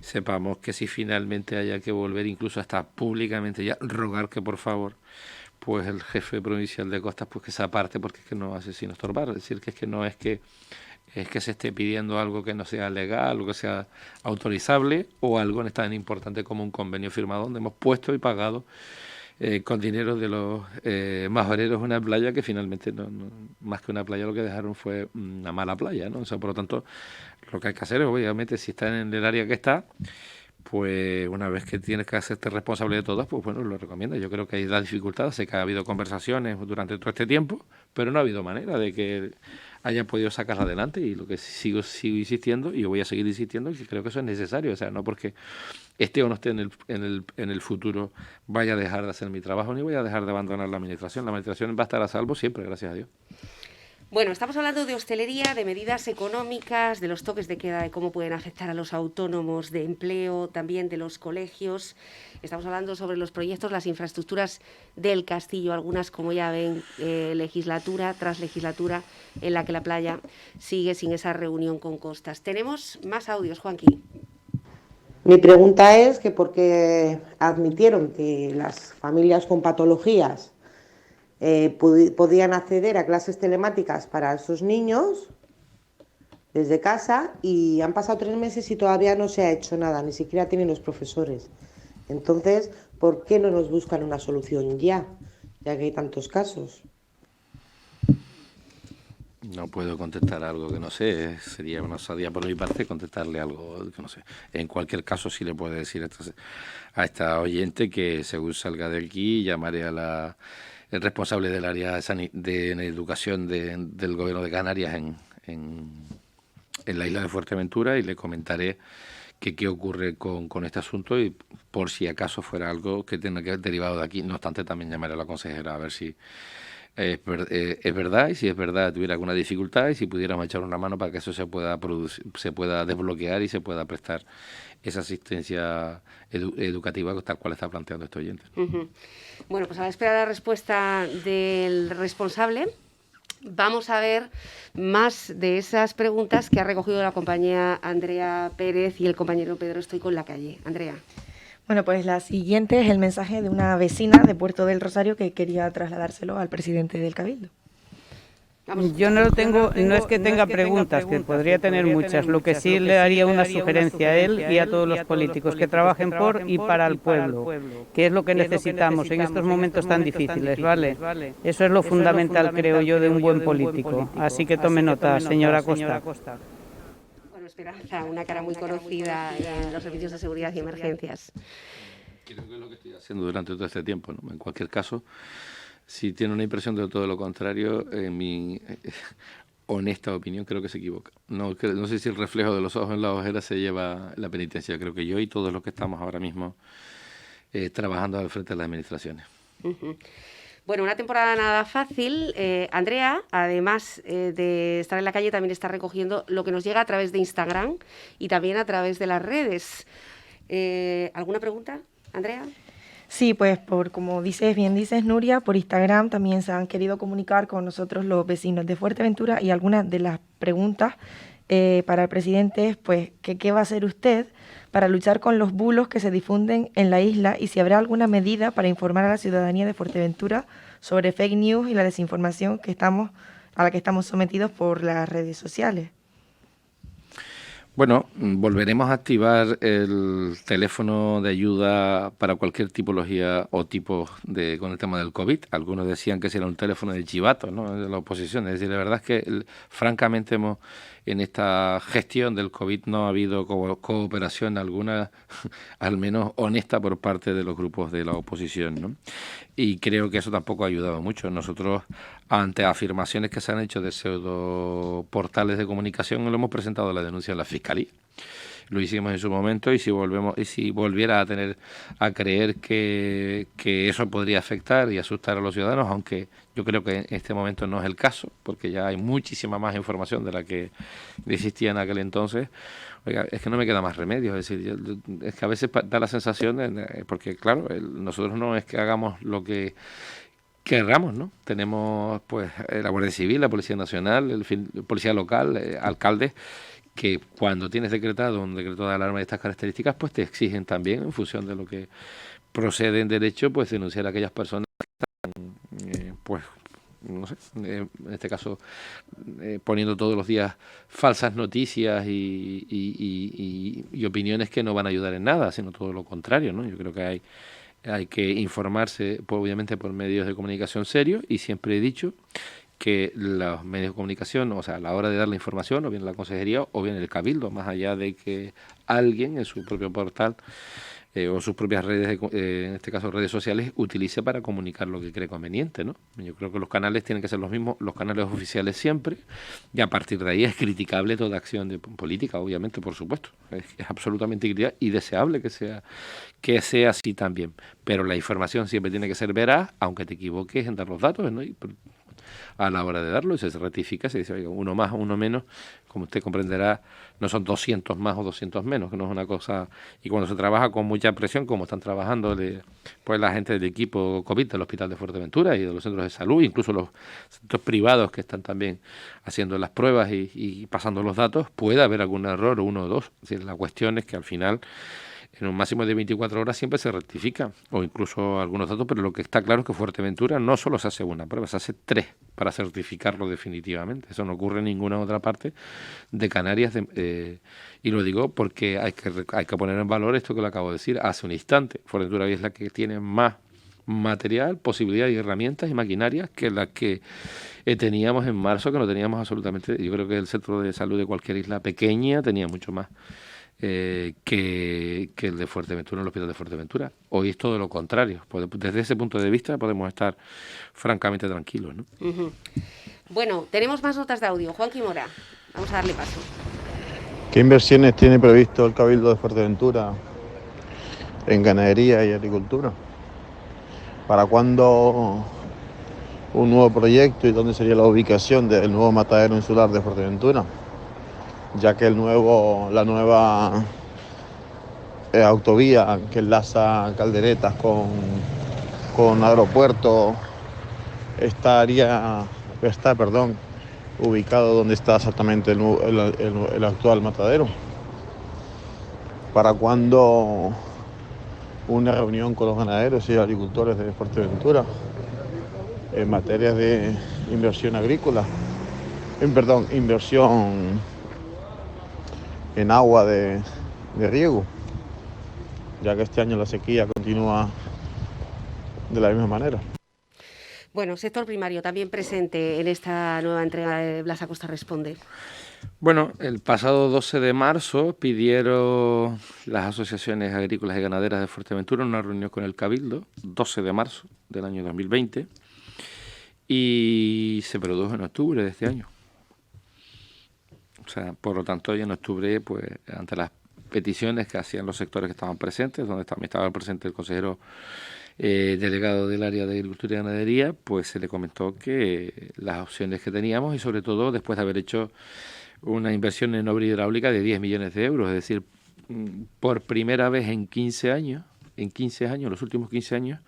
sepamos que si finalmente haya que volver, incluso hasta públicamente ya, rogar que por favor, pues el jefe provincial de Costas, pues que se aparte, porque es que no hace sino estorbar. Es decir, que es que no es que se esté pidiendo algo que no sea legal o que sea autorizable, o algo tan importante como un convenio firmado donde hemos puesto y pagado con dinero de los majoreros una playa que finalmente no, más que una playa lo que dejaron fue una mala playa, ¿no? O sea, por lo tanto, lo que hay que hacer es, obviamente, si está en el área que está, pues una vez que tienes que hacerte responsable de todo, pues bueno, lo recomiendo. Yo creo que hay dificultades, sé que ha habido conversaciones durante todo este tiempo, pero no ha habido manera de que haya podido sacar adelante, y lo que sigo insistiendo, y yo voy a seguir insistiendo, que creo que eso es necesario. O sea, no porque esté o no esté en el futuro vaya a dejar de hacer mi trabajo, ni voy a dejar de abandonar la Administración. La Administración va a estar a salvo siempre, gracias a Dios. Bueno, estamos hablando de hostelería, de medidas económicas, de los toques de queda, de cómo pueden afectar a los autónomos, de empleo, también de los colegios. Estamos hablando sobre los proyectos, las infraestructuras del Castillo, algunas, como ya ven, legislatura tras legislatura, en la que la playa sigue sin esa reunión con Costas. Tenemos más audios, Juanqui. Mi pregunta es que por qué admitieron que las familias con patologías podían acceder a clases telemáticas para esos niños desde casa, y han pasado 3 meses y todavía no se ha hecho nada, ni siquiera tienen los profesores. Entonces, ¿por qué no nos buscan una solución ya que hay tantos casos? No puedo contestar algo que no sé, sería una osadía por mi parte contestarle algo que no sé. En cualquier caso, sí le puedo decir a esta oyente que según salga de aquí llamaré a el responsable del área de educación del gobierno de Canarias en la isla de Fuerteventura, y le comentaré qué ocurre con este asunto, y por si acaso fuera algo que tenga que haber derivado de aquí. No obstante, también llamaré a la consejera a ver si es verdad, y si es verdad tuviera alguna dificultad, y si pudiéramos echar una mano para que eso se pueda desbloquear y se pueda prestar esa asistencia educativa tal cual está planteando este oyente. Uh-huh. Bueno, pues a la espera de la respuesta del responsable, vamos a ver más de esas preguntas que ha recogido la compañera Andrea Pérez y el compañero Pedro Stoico en la calle. Andrea. Bueno, pues la siguiente es el mensaje de una vecina de Puerto del Rosario que quería trasladárselo al presidente del Cabildo. Yo no es que tenga preguntas, que podría tener muchas. Lo que sí le haría una sugerencia a él y a todos los políticos, que trabajen por y para el pueblo, que es lo que necesitamos en estos momentos tan difíciles, ¿vale? Eso es lo fundamental, creo yo, de un buen político. Así que tome nota, señora Costa. Esperanza, una cara muy conocida en los servicios de seguridad y emergencias. Creo que es lo que estoy haciendo durante todo este tiempo, ¿no? En cualquier caso, si tiene una impresión de todo lo contrario, en mi honesta opinión, creo que se equivoca. No sé si el reflejo de los ojos en la ojera se lleva la penitencia. Creo que yo y todos los que estamos ahora mismo trabajando al frente de las administraciones. Uh-huh. Bueno, una temporada nada fácil. Andrea, además de estar en la calle, también está recogiendo lo que nos llega a través de Instagram y también a través de las redes. ¿Alguna pregunta, Andrea? Sí, pues como bien dices, Nuria, por Instagram también se han querido comunicar con nosotros los vecinos de Fuerteventura y algunas de las preguntas para el presidente es, pues, ¿qué va a hacer usted para luchar con los bulos que se difunden en la isla y si habrá alguna medida para informar a la ciudadanía de Fuerteventura sobre fake news y la desinformación a la que estamos sometidos por las redes sociales? Bueno, volveremos a activar el teléfono de ayuda para cualquier tipología o tipo con el tema del COVID. Algunos decían que era un teléfono de chivato, ¿no?, de la oposición. Es decir, la verdad es que francamente en esta gestión del COVID no ha habido cooperación alguna, al menos honesta, por parte de los grupos de la oposición, ¿no? Y creo que eso tampoco ha ayudado mucho. Nosotros, ante afirmaciones que se han hecho de pseudo portales de comunicación, lo hemos presentado la denuncia en la Fiscalía. Lo hicimos en su momento y si volviera a creer que eso podría afectar y asustar a los ciudadanos, aunque yo creo que en este momento no es el caso, porque ya hay muchísima más información de la que existía en aquel entonces. Oiga, es que no me queda más remedio. Es decir, es que a veces da la sensación, porque claro, nosotros no es que hagamos lo que querramos, ¿no? Tenemos pues la Guardia Civil, la Policía Nacional, el Policía Local, alcaldes, que cuando tienes decretado un decreto de alarma de estas características, pues te exigen también, en función de lo que procede en derecho, pues denunciar a aquellas personas que están, pues, no sé, en este caso, poniendo todos los días falsas noticias y opiniones que no van a ayudar en nada, sino todo lo contrario, ¿no? Yo creo que hay que informarse, pues, obviamente, por medios de comunicación serios, y siempre he dicho que los medios de comunicación, o sea, a la hora de dar la información, o bien la consejería o bien el cabildo, más allá de que alguien en su propio portal o sus propias redes, en este caso redes sociales, utilice para comunicar lo que cree conveniente, ¿no? Yo creo que los canales tienen que ser los mismos, los canales oficiales siempre, y a partir de ahí es criticable toda acción de política, obviamente, por supuesto. Es absolutamente criticable y deseable que sea así también. Pero la información siempre tiene que ser veraz, aunque te equivoques en dar los datos, ¿no? Y a la hora de darlo, y se rectifica, se dice, oiga, uno más, uno menos, como usted comprenderá, no son 200 más o 200 menos, que no es una cosa. Y cuando se trabaja con mucha presión, como están trabajando pues la gente del equipo COVID del Hospital de Fuerteventura y de los centros de salud, incluso los centros privados que están también haciendo las pruebas y pasando los datos, puede haber algún error, uno o dos. Es decir, la cuestión es que al final, en un máximo de 24 horas siempre se rectifica, o incluso algunos datos, pero lo que está claro es que Fuerteventura no solo se hace una prueba, se hace 3 para certificarlo definitivamente. Eso no ocurre en ninguna otra parte de Canarias, y lo digo porque hay que poner en valor esto que lo acabo de decir hace un instante. Fuerteventura es la que tiene más material, posibilidad y herramientas y maquinarias que las que teníamos en marzo, que no teníamos absolutamente. Yo creo que el centro de salud de cualquier isla pequeña tenía mucho más que el de Fuerteventura, el Hospital de Fuerteventura. Hoy es todo lo contrario. Desde ese punto de vista podemos estar francamente tranquilos, ¿no? Uh-huh. Bueno, tenemos más notas de audio. Juan Quimora, vamos a darle paso. ¿Qué inversiones tiene previsto el Cabildo de Fuerteventura en ganadería y agricultura? ¿Para cuándo un nuevo proyecto y dónde sería la ubicación del nuevo matadero insular de Fuerteventura? Ya que la nueva autovía que enlaza Calderetas con aeropuerto está ubicado donde está exactamente el actual matadero. ¿Para cuándo una reunión con los ganaderos y agricultores de Fuerteventura en materia de inversión agrícola? Inversión en agua de riego, ya que este año la sequía continúa de la misma manera. Bueno, sector primario también presente en esta nueva entrega de Blas Acosta Responde. Bueno, el pasado 12 de marzo pidieron las asociaciones agrícolas y ganaderas de Fuerteventura una reunión con el Cabildo, 12 de marzo del año 2020, y se produjo en octubre de este año. O sea, por lo tanto, ya en octubre, pues, ante las peticiones que hacían los sectores que estaban presentes, donde también estaba presente el consejero delegado del área de Agricultura y Ganadería, pues se le comentó que las opciones que teníamos, y sobre todo después de haber hecho una inversión en obra hidráulica de 10 millones de euros, es decir, por primera vez en 15 años, los últimos 15 años,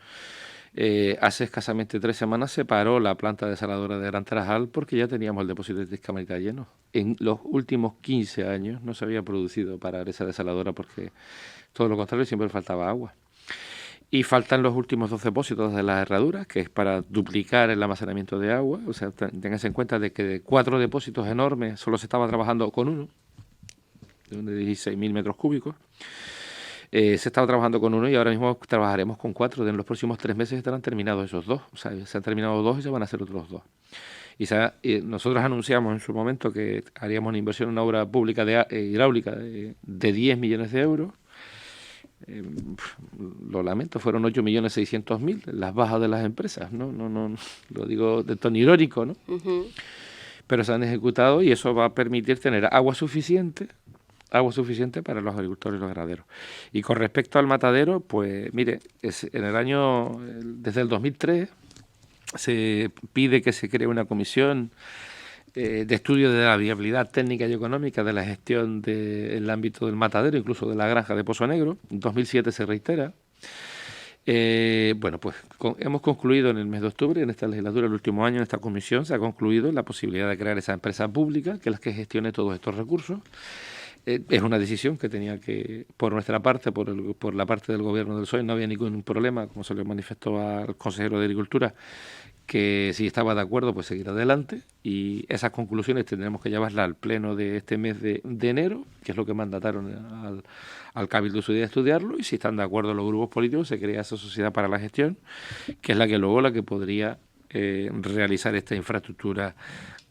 hace escasamente 3 semanas se paró la planta desaladora de Gran Tarajal porque ya teníamos el depósito de Tiscamarita lleno. En los últimos 15 años no se había producido parar esa desaladora porque todo lo contrario, siempre faltaba agua. Y faltan los últimos 2 depósitos de las herraduras, que es para duplicar el almacenamiento de agua. O sea, ténganse en cuenta de que de 4 depósitos enormes solo se estaba trabajando con uno, de 16.000 metros cúbicos. Se estaba trabajando con uno y ahora mismo trabajaremos con 4. En los próximos 3 meses estarán terminados esos 2. O sea, se han terminado 2 y se van a hacer otros 2. Y nosotros anunciamos en su momento que haríamos una inversión en una obra pública hidráulica de 10 millones de euros. Lo lamento, fueron 8.600.000 las bajas de las empresas, no lo digo de tono irónico, ¿no? Uh-huh. Pero se han ejecutado y eso va a permitir tener agua suficiente para los agricultores y los ganaderos. Y con respecto al matadero, pues mire, desde el 2003 se pide que se cree una comisión de estudio de la viabilidad técnica y económica de la gestión del ámbito del matadero, incluso de la granja de Pozo Negro. En 2007 se reitera. Bueno, pues hemos concluido en el mes de octubre, en esta legislatura, el último año, en esta comisión, se ha concluido la posibilidad de crear esa empresa pública, que es la que gestione todos estos recursos. Es una decisión que tenía que, por nuestra parte, por la parte del gobierno del PSOE, no había ningún problema, como se le manifestó al consejero de Agricultura, que si estaba de acuerdo, pues seguir adelante, y esas conclusiones tendremos que llevarlas al pleno de este mes de enero, que es lo que mandataron al Cabildo su día de estudiarlo, y si están de acuerdo los grupos políticos, se crea esa sociedad para la gestión, que es la que podría realizar esta infraestructura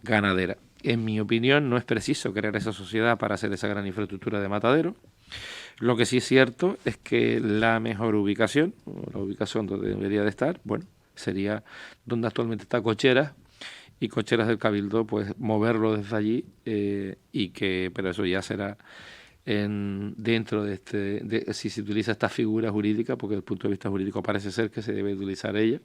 ganadera. En mi opinión, no es preciso crear esa sociedad para hacer esa gran infraestructura de matadero. Lo que sí es cierto es que la mejor ubicación, o la ubicación donde debería de estar, bueno, sería donde actualmente está Cocheras, y Cocheras del Cabildo, pues moverlo desde allí, pero eso ya será dentro de si se utiliza esta figura jurídica, porque desde el punto de vista jurídico parece ser que se debe utilizar ella,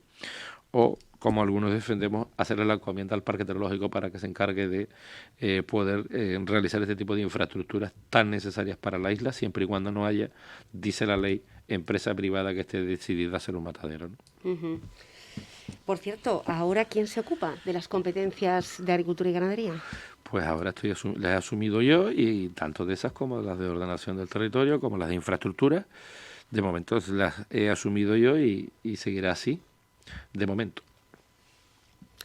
o como algunos defendemos, hacerle la encomienda al Parque Tecnológico para que se encargue de poder realizar este tipo de infraestructuras tan necesarias para la isla, siempre y cuando no haya, dice la ley, empresa privada que esté decidida a hacer un matadero, ¿no? Uh-huh. Por cierto, ¿ahora quién se ocupa de las competencias de agricultura y ganadería? Pues ahora las he asumido yo, y tanto de esas como las de ordenación del territorio, como las de infraestructura. De momento las he asumido yo y seguirá así, de momento.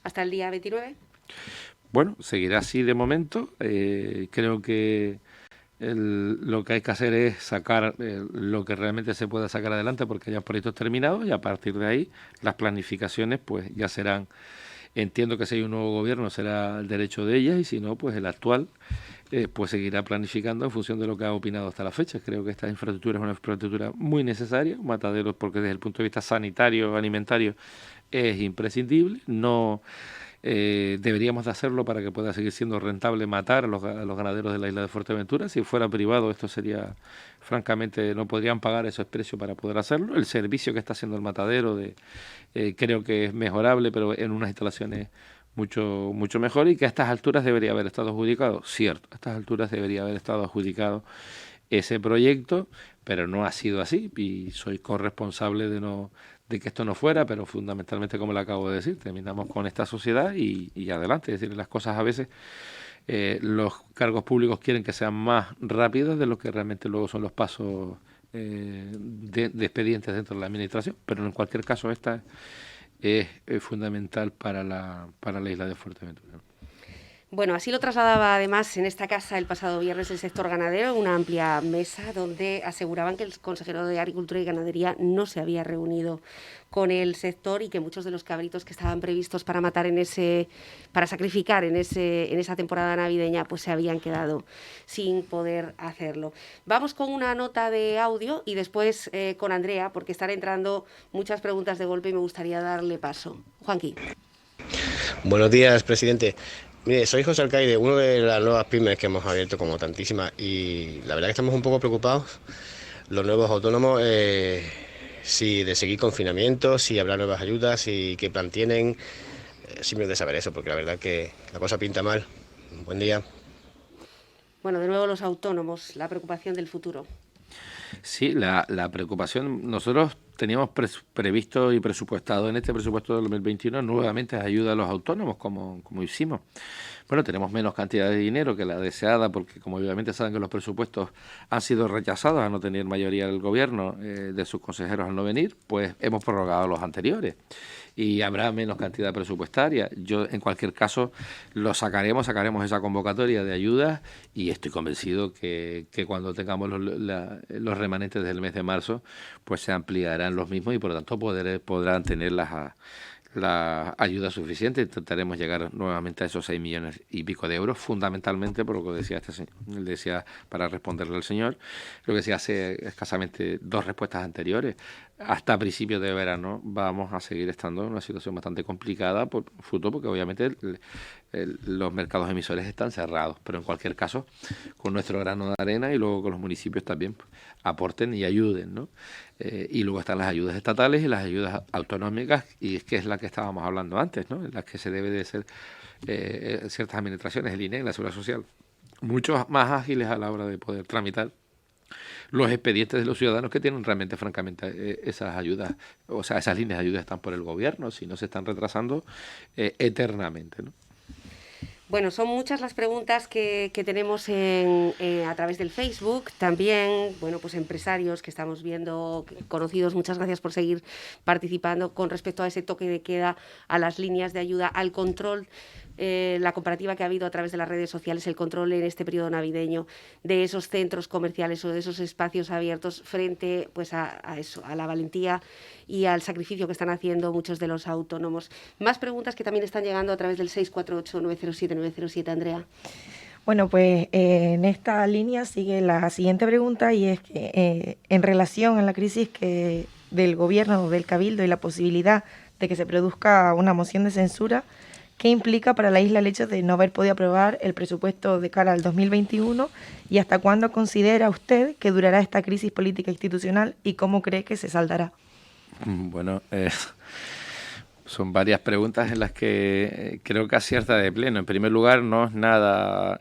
¿Hasta el día 29? Bueno, seguirá así de momento. Creo que lo que hay que hacer es sacar lo que realmente se pueda sacar adelante, porque ya proyectos terminados, y a partir de ahí las planificaciones pues ya serán, entiendo que si hay un nuevo gobierno será el derecho de ellas, y si no, pues el actual pues seguirá planificando en función de lo que ha opinado hasta la fecha. Creo que esta infraestructura es una infraestructura muy necesaria, mataderos, porque desde el punto de vista sanitario, alimentario, es imprescindible. No deberíamos de hacerlo para que pueda seguir siendo rentable matar a los ganaderos de la isla de Fuerteventura. Si fuera privado, esto sería, francamente, no podrían pagar esos precios para poder hacerlo. El servicio que está haciendo el matadero creo que es mejorable, pero en unas instalaciones mucho mejor, y que a estas alturas debería haber estado adjudicado. Cierto, a estas alturas debería haber estado adjudicado ese proyecto, pero no ha sido así, y soy corresponsable de que esto no fuera, pero fundamentalmente, como le acabo de decir, terminamos con esta sociedad y adelante. Es decir, las cosas a veces, los cargos públicos quieren que sean más rápidos de lo que realmente luego son los pasos de expedientes dentro de la administración, pero en cualquier caso esta es fundamental para la isla de Fuerteventura. Bueno, así lo trasladaba además en esta casa el pasado viernes el sector ganadero, una amplia mesa donde aseguraban que el consejero de Agricultura y Ganadería no se había reunido con el sector y que muchos de los cabritos que estaban previstos para matar para sacrificar en esa temporada navideña, pues se habían quedado sin poder hacerlo. Vamos con una nota de audio y después con Andrea, porque están entrando muchas preguntas de golpe y me gustaría darle paso. Juanqui. Buenos días, presidente. Mire, soy José Alcaide, uno de las nuevas pymes que hemos abierto, como tantísimas, y la verdad que estamos un poco preocupados, los nuevos autónomos, si de seguir confinamiento, si habrá nuevas ayudas, y qué plan tienen, simplemente saber eso, porque la verdad que la cosa pinta mal. Buen día. Bueno, de nuevo los autónomos, la preocupación del futuro. Sí, la preocupación, nosotros teníamos previsto y presupuestado en este presupuesto del 2021 nuevamente ayuda a los autónomos, como hicimos. Bueno, tenemos menos cantidad de dinero que la deseada, porque como obviamente saben que los presupuestos han sido rechazados a no tener mayoría del gobierno, de sus consejeros al no venir, pues hemos prorrogado los anteriores y habrá menos cantidad presupuestaria. Yo, en cualquier caso, sacaremos esa convocatoria de ayudas y estoy convencido que cuando tengamos los remanentes del mes de marzo, pues se ampliarán los mismos y por lo tanto podrán tener las ayuda suficiente. Intentaremos llegar nuevamente a esos 6 millones y pico de euros, fundamentalmente por lo que decía este señor. Él decía, para responderle al señor, lo que decía hace escasamente 2 respuestas anteriores. Hasta principios de verano vamos a seguir estando en una situación bastante complicada, fruto porque obviamente los mercados emisores están cerrados, pero en cualquier caso, con nuestro grano de arena y luego con los municipios también aporten y ayuden, ¿no? Y luego están las ayudas estatales y las ayudas autonómicas, y es que es la que estábamos hablando antes, ¿no? En las que se debe de ser ciertas administraciones, el INE, la Seguridad Social, mucho más ágiles a la hora de poder tramitar los expedientes de los ciudadanos que tienen realmente, francamente, esas ayudas, o sea, esas líneas de ayuda están por el gobierno, si no se están retrasando eternamente, ¿no? Bueno, son muchas las preguntas que tenemos a través del Facebook. También, bueno, pues empresarios que estamos viendo, conocidos, muchas gracias por seguir participando con respecto a ese toque de queda, a las líneas de ayuda, al control, la comparativa que ha habido a través de las redes sociales, el control en este periodo navideño de esos centros comerciales o de esos espacios abiertos frente pues a eso, a la valentía y al sacrificio que están haciendo muchos de los autónomos. Más preguntas que también están llegando a través del 648-907-907, Andrea. Bueno, pues en esta línea sigue la siguiente pregunta y es que en relación a la crisis del gobierno, del Cabildo y la posibilidad de que se produzca una moción de censura, ¿qué implica para la isla el hecho de no haber podido aprobar el presupuesto de cara al 2021? ¿Y hasta cuándo considera usted que durará esta crisis política institucional y cómo cree que se saldará? Bueno, son varias preguntas en las que creo que acierta de pleno. En primer lugar, no es nada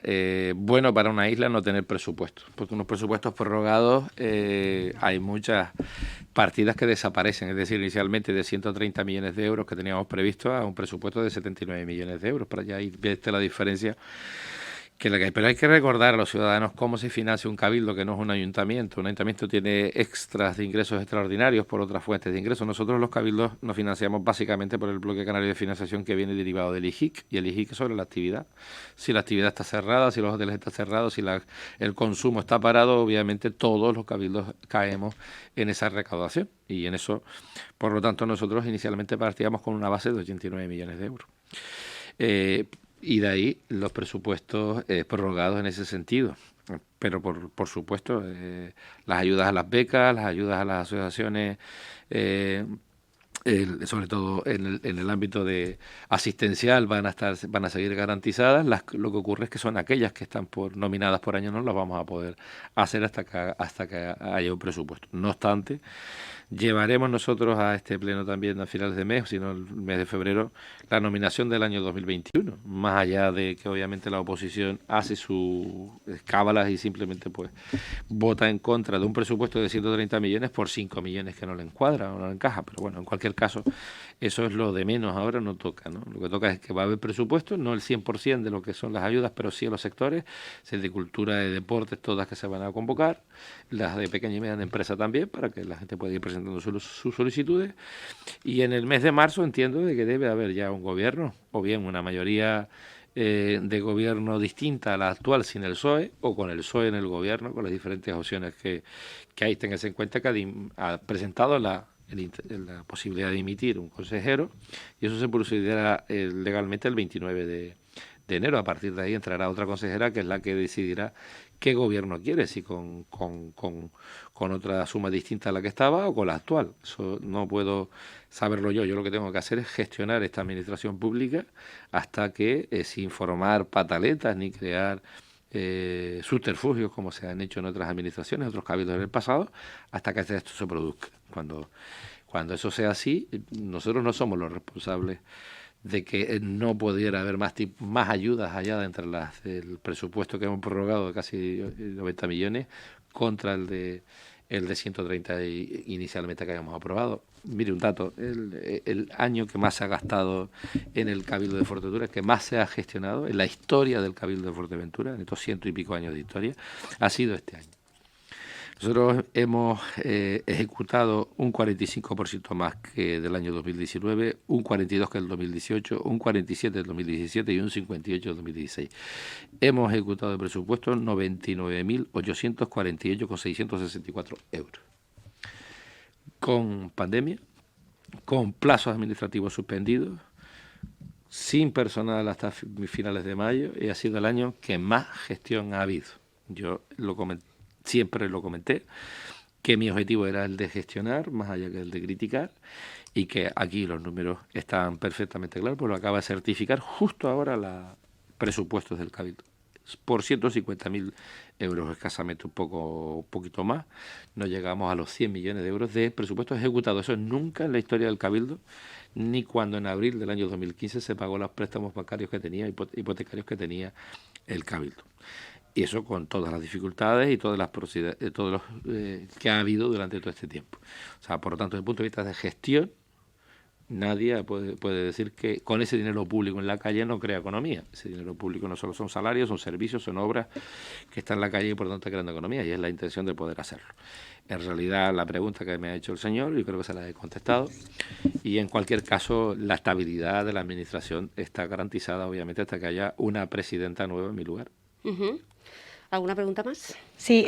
bueno para una isla no tener presupuestos, porque unos presupuestos prorrogados hay muchas partidas que desaparecen, es decir, inicialmente de 130 millones de euros que teníamos previsto a un presupuesto de 79 millones de euros. Para allá ahí viste la diferencia pero hay que recordar a los ciudadanos cómo se financia un cabildo, que no es un ayuntamiento. Un ayuntamiento tiene extras de ingresos extraordinarios por otras fuentes de ingresos. Nosotros los cabildos nos financiamos básicamente por el bloque canario de financiación que viene derivado del IJIC, y el IJIC es sobre la actividad. Si la actividad está cerrada, si los hoteles están cerrados, si el consumo está parado, obviamente todos los cabildos caemos en esa recaudación. Y en eso, por lo tanto, nosotros inicialmente partíamos con una base de 89 millones de euros. Y de ahí los presupuestos prorrogados en ese sentido. Pero, por supuesto, las ayudas a las becas, las ayudas a las asociaciones, sobre todo en el ámbito de asistencial, van a seguir garantizadas. Lo que ocurre es que son aquellas que están nominadas por año, no las vamos a poder hacer hasta que haya un presupuesto. No obstante, llevaremos nosotros a este pleno también a finales de mes, sino el mes de febrero, la nominación del año 2021, más allá de que obviamente la oposición hace sus cábalas y simplemente pues vota en contra de un presupuesto de 130 millones por 5 millones que no le encuadra o no le encaja. Pero bueno, en cualquier caso, eso es lo de menos, ahora no toca, ¿no? Lo que toca es que va a haber presupuesto, no el 100% de lo que son las ayudas, pero sí a los sectores, de cultura, de deportes, todas que se van a convocar, las de pequeña y mediana empresa también, para que la gente pueda ir presentando sus solicitudes. Y en el mes de marzo entiendo de que debe haber ya un gobierno, o bien una mayoría de gobierno distinta a la actual sin el PSOE, o con el PSOE en el gobierno, con las diferentes opciones que hay. Téngase en cuenta que ha presentado la posibilidad de dimitir un consejero, y eso se procederá legalmente el 29 de enero. A partir de ahí entrará otra consejera, que es la que decidirá qué gobierno quiere, si con otra suma distinta a la que estaba o con la actual. Eso no puedo saberlo yo. Yo lo que tengo que hacer es gestionar esta administración pública hasta que, sin formar pataletas ni crear subterfugios como se han hecho en otras administraciones, otros cabildos en el pasado, hasta que esto se produzca. Cuando eso sea así, nosotros no somos los responsables de que no pudiera haber más ayudas allá de entre el presupuesto que hemos prorrogado de casi 90 millones contra el de 130 inicialmente que habíamos aprobado. Mire un dato, el año que más se ha gastado en el Cabildo de Fuerteventura, que más se ha gestionado en la historia del Cabildo de Fuerteventura, en estos 100 y pico años de historia, ha sido este año. Nosotros hemos ejecutado un 45% más que del año 2019, un 42% que el 2018, un 47% del 2017 y un 58% del 2016. Hemos ejecutado de presupuesto 99.848,664 euros. Con pandemia, con plazos administrativos suspendidos, sin personal hasta finales de mayo, y ha sido el año que más gestión ha habido. Yo siempre lo comenté, que mi objetivo era el de gestionar, más allá que el de criticar, y que aquí los números están perfectamente claros, pues lo acaba de certificar justo ahora los presupuestos del Cabildo. Por 150.000 euros escasamente, un poquito más, no llegamos a los 100 millones de euros de presupuestos ejecutados. Eso es nunca en la historia del Cabildo, ni cuando en abril del año 2015 se pagó los préstamos bancarios que tenía, hipotecarios que tenía el Cabildo. Y eso con todas las dificultades y todas las que ha habido durante todo este tiempo. O sea, por lo tanto, desde el punto de vista de gestión, nadie puede decir que con ese dinero público en la calle no crea economía. Ese dinero público no solo son salarios, son servicios, son obras que están en la calle y por lo tanto creando economía, y es la intención de poder hacerlo. En realidad, la pregunta que me ha hecho el señor, yo creo que se la he contestado, y en cualquier caso, la estabilidad de la administración está garantizada, obviamente, hasta que haya una presidenta nueva en mi lugar. Uh-huh. ¿Alguna pregunta más? Sí,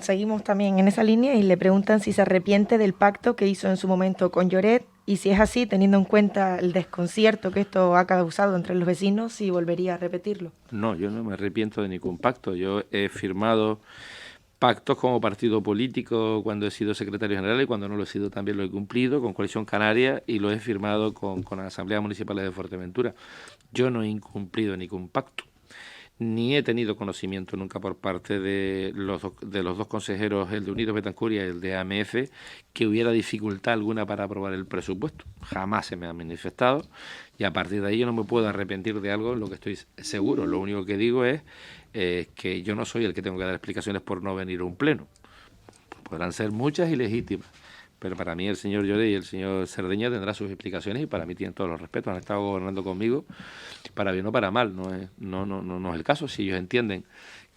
seguimos también en esa línea y le preguntan si se arrepiente del pacto que hizo en su momento con Lloret, y si es así, teniendo en cuenta el desconcierto que esto ha causado entre los vecinos, si volvería a repetirlo. No, yo no me arrepiento de ningún pacto. Yo he firmado pactos como partido político cuando he sido secretario general, y cuando no lo he sido también lo he cumplido, con Coalición Canaria, y lo he firmado con las asambleas municipales de Fuerteventura. Yo no he incumplido ningún pacto, ni he tenido conocimiento nunca por parte de los dos consejeros, el de Unidos Betancourt y el de AMF, que hubiera dificultad alguna para aprobar el presupuesto. Jamás se me ha manifestado, y a partir de ahí yo no me puedo arrepentir de algo en lo que estoy seguro. Lo único que digo es que yo no soy el que tengo que dar explicaciones por no venir a un pleno. Podrán ser muchas y legítimas, pero para mí el señor Lloret y el señor Cerdeña tendrán sus explicaciones, y para mí tienen todos los respetos. Han estado gobernando conmigo para bien o para mal, no es el caso. Si ellos entienden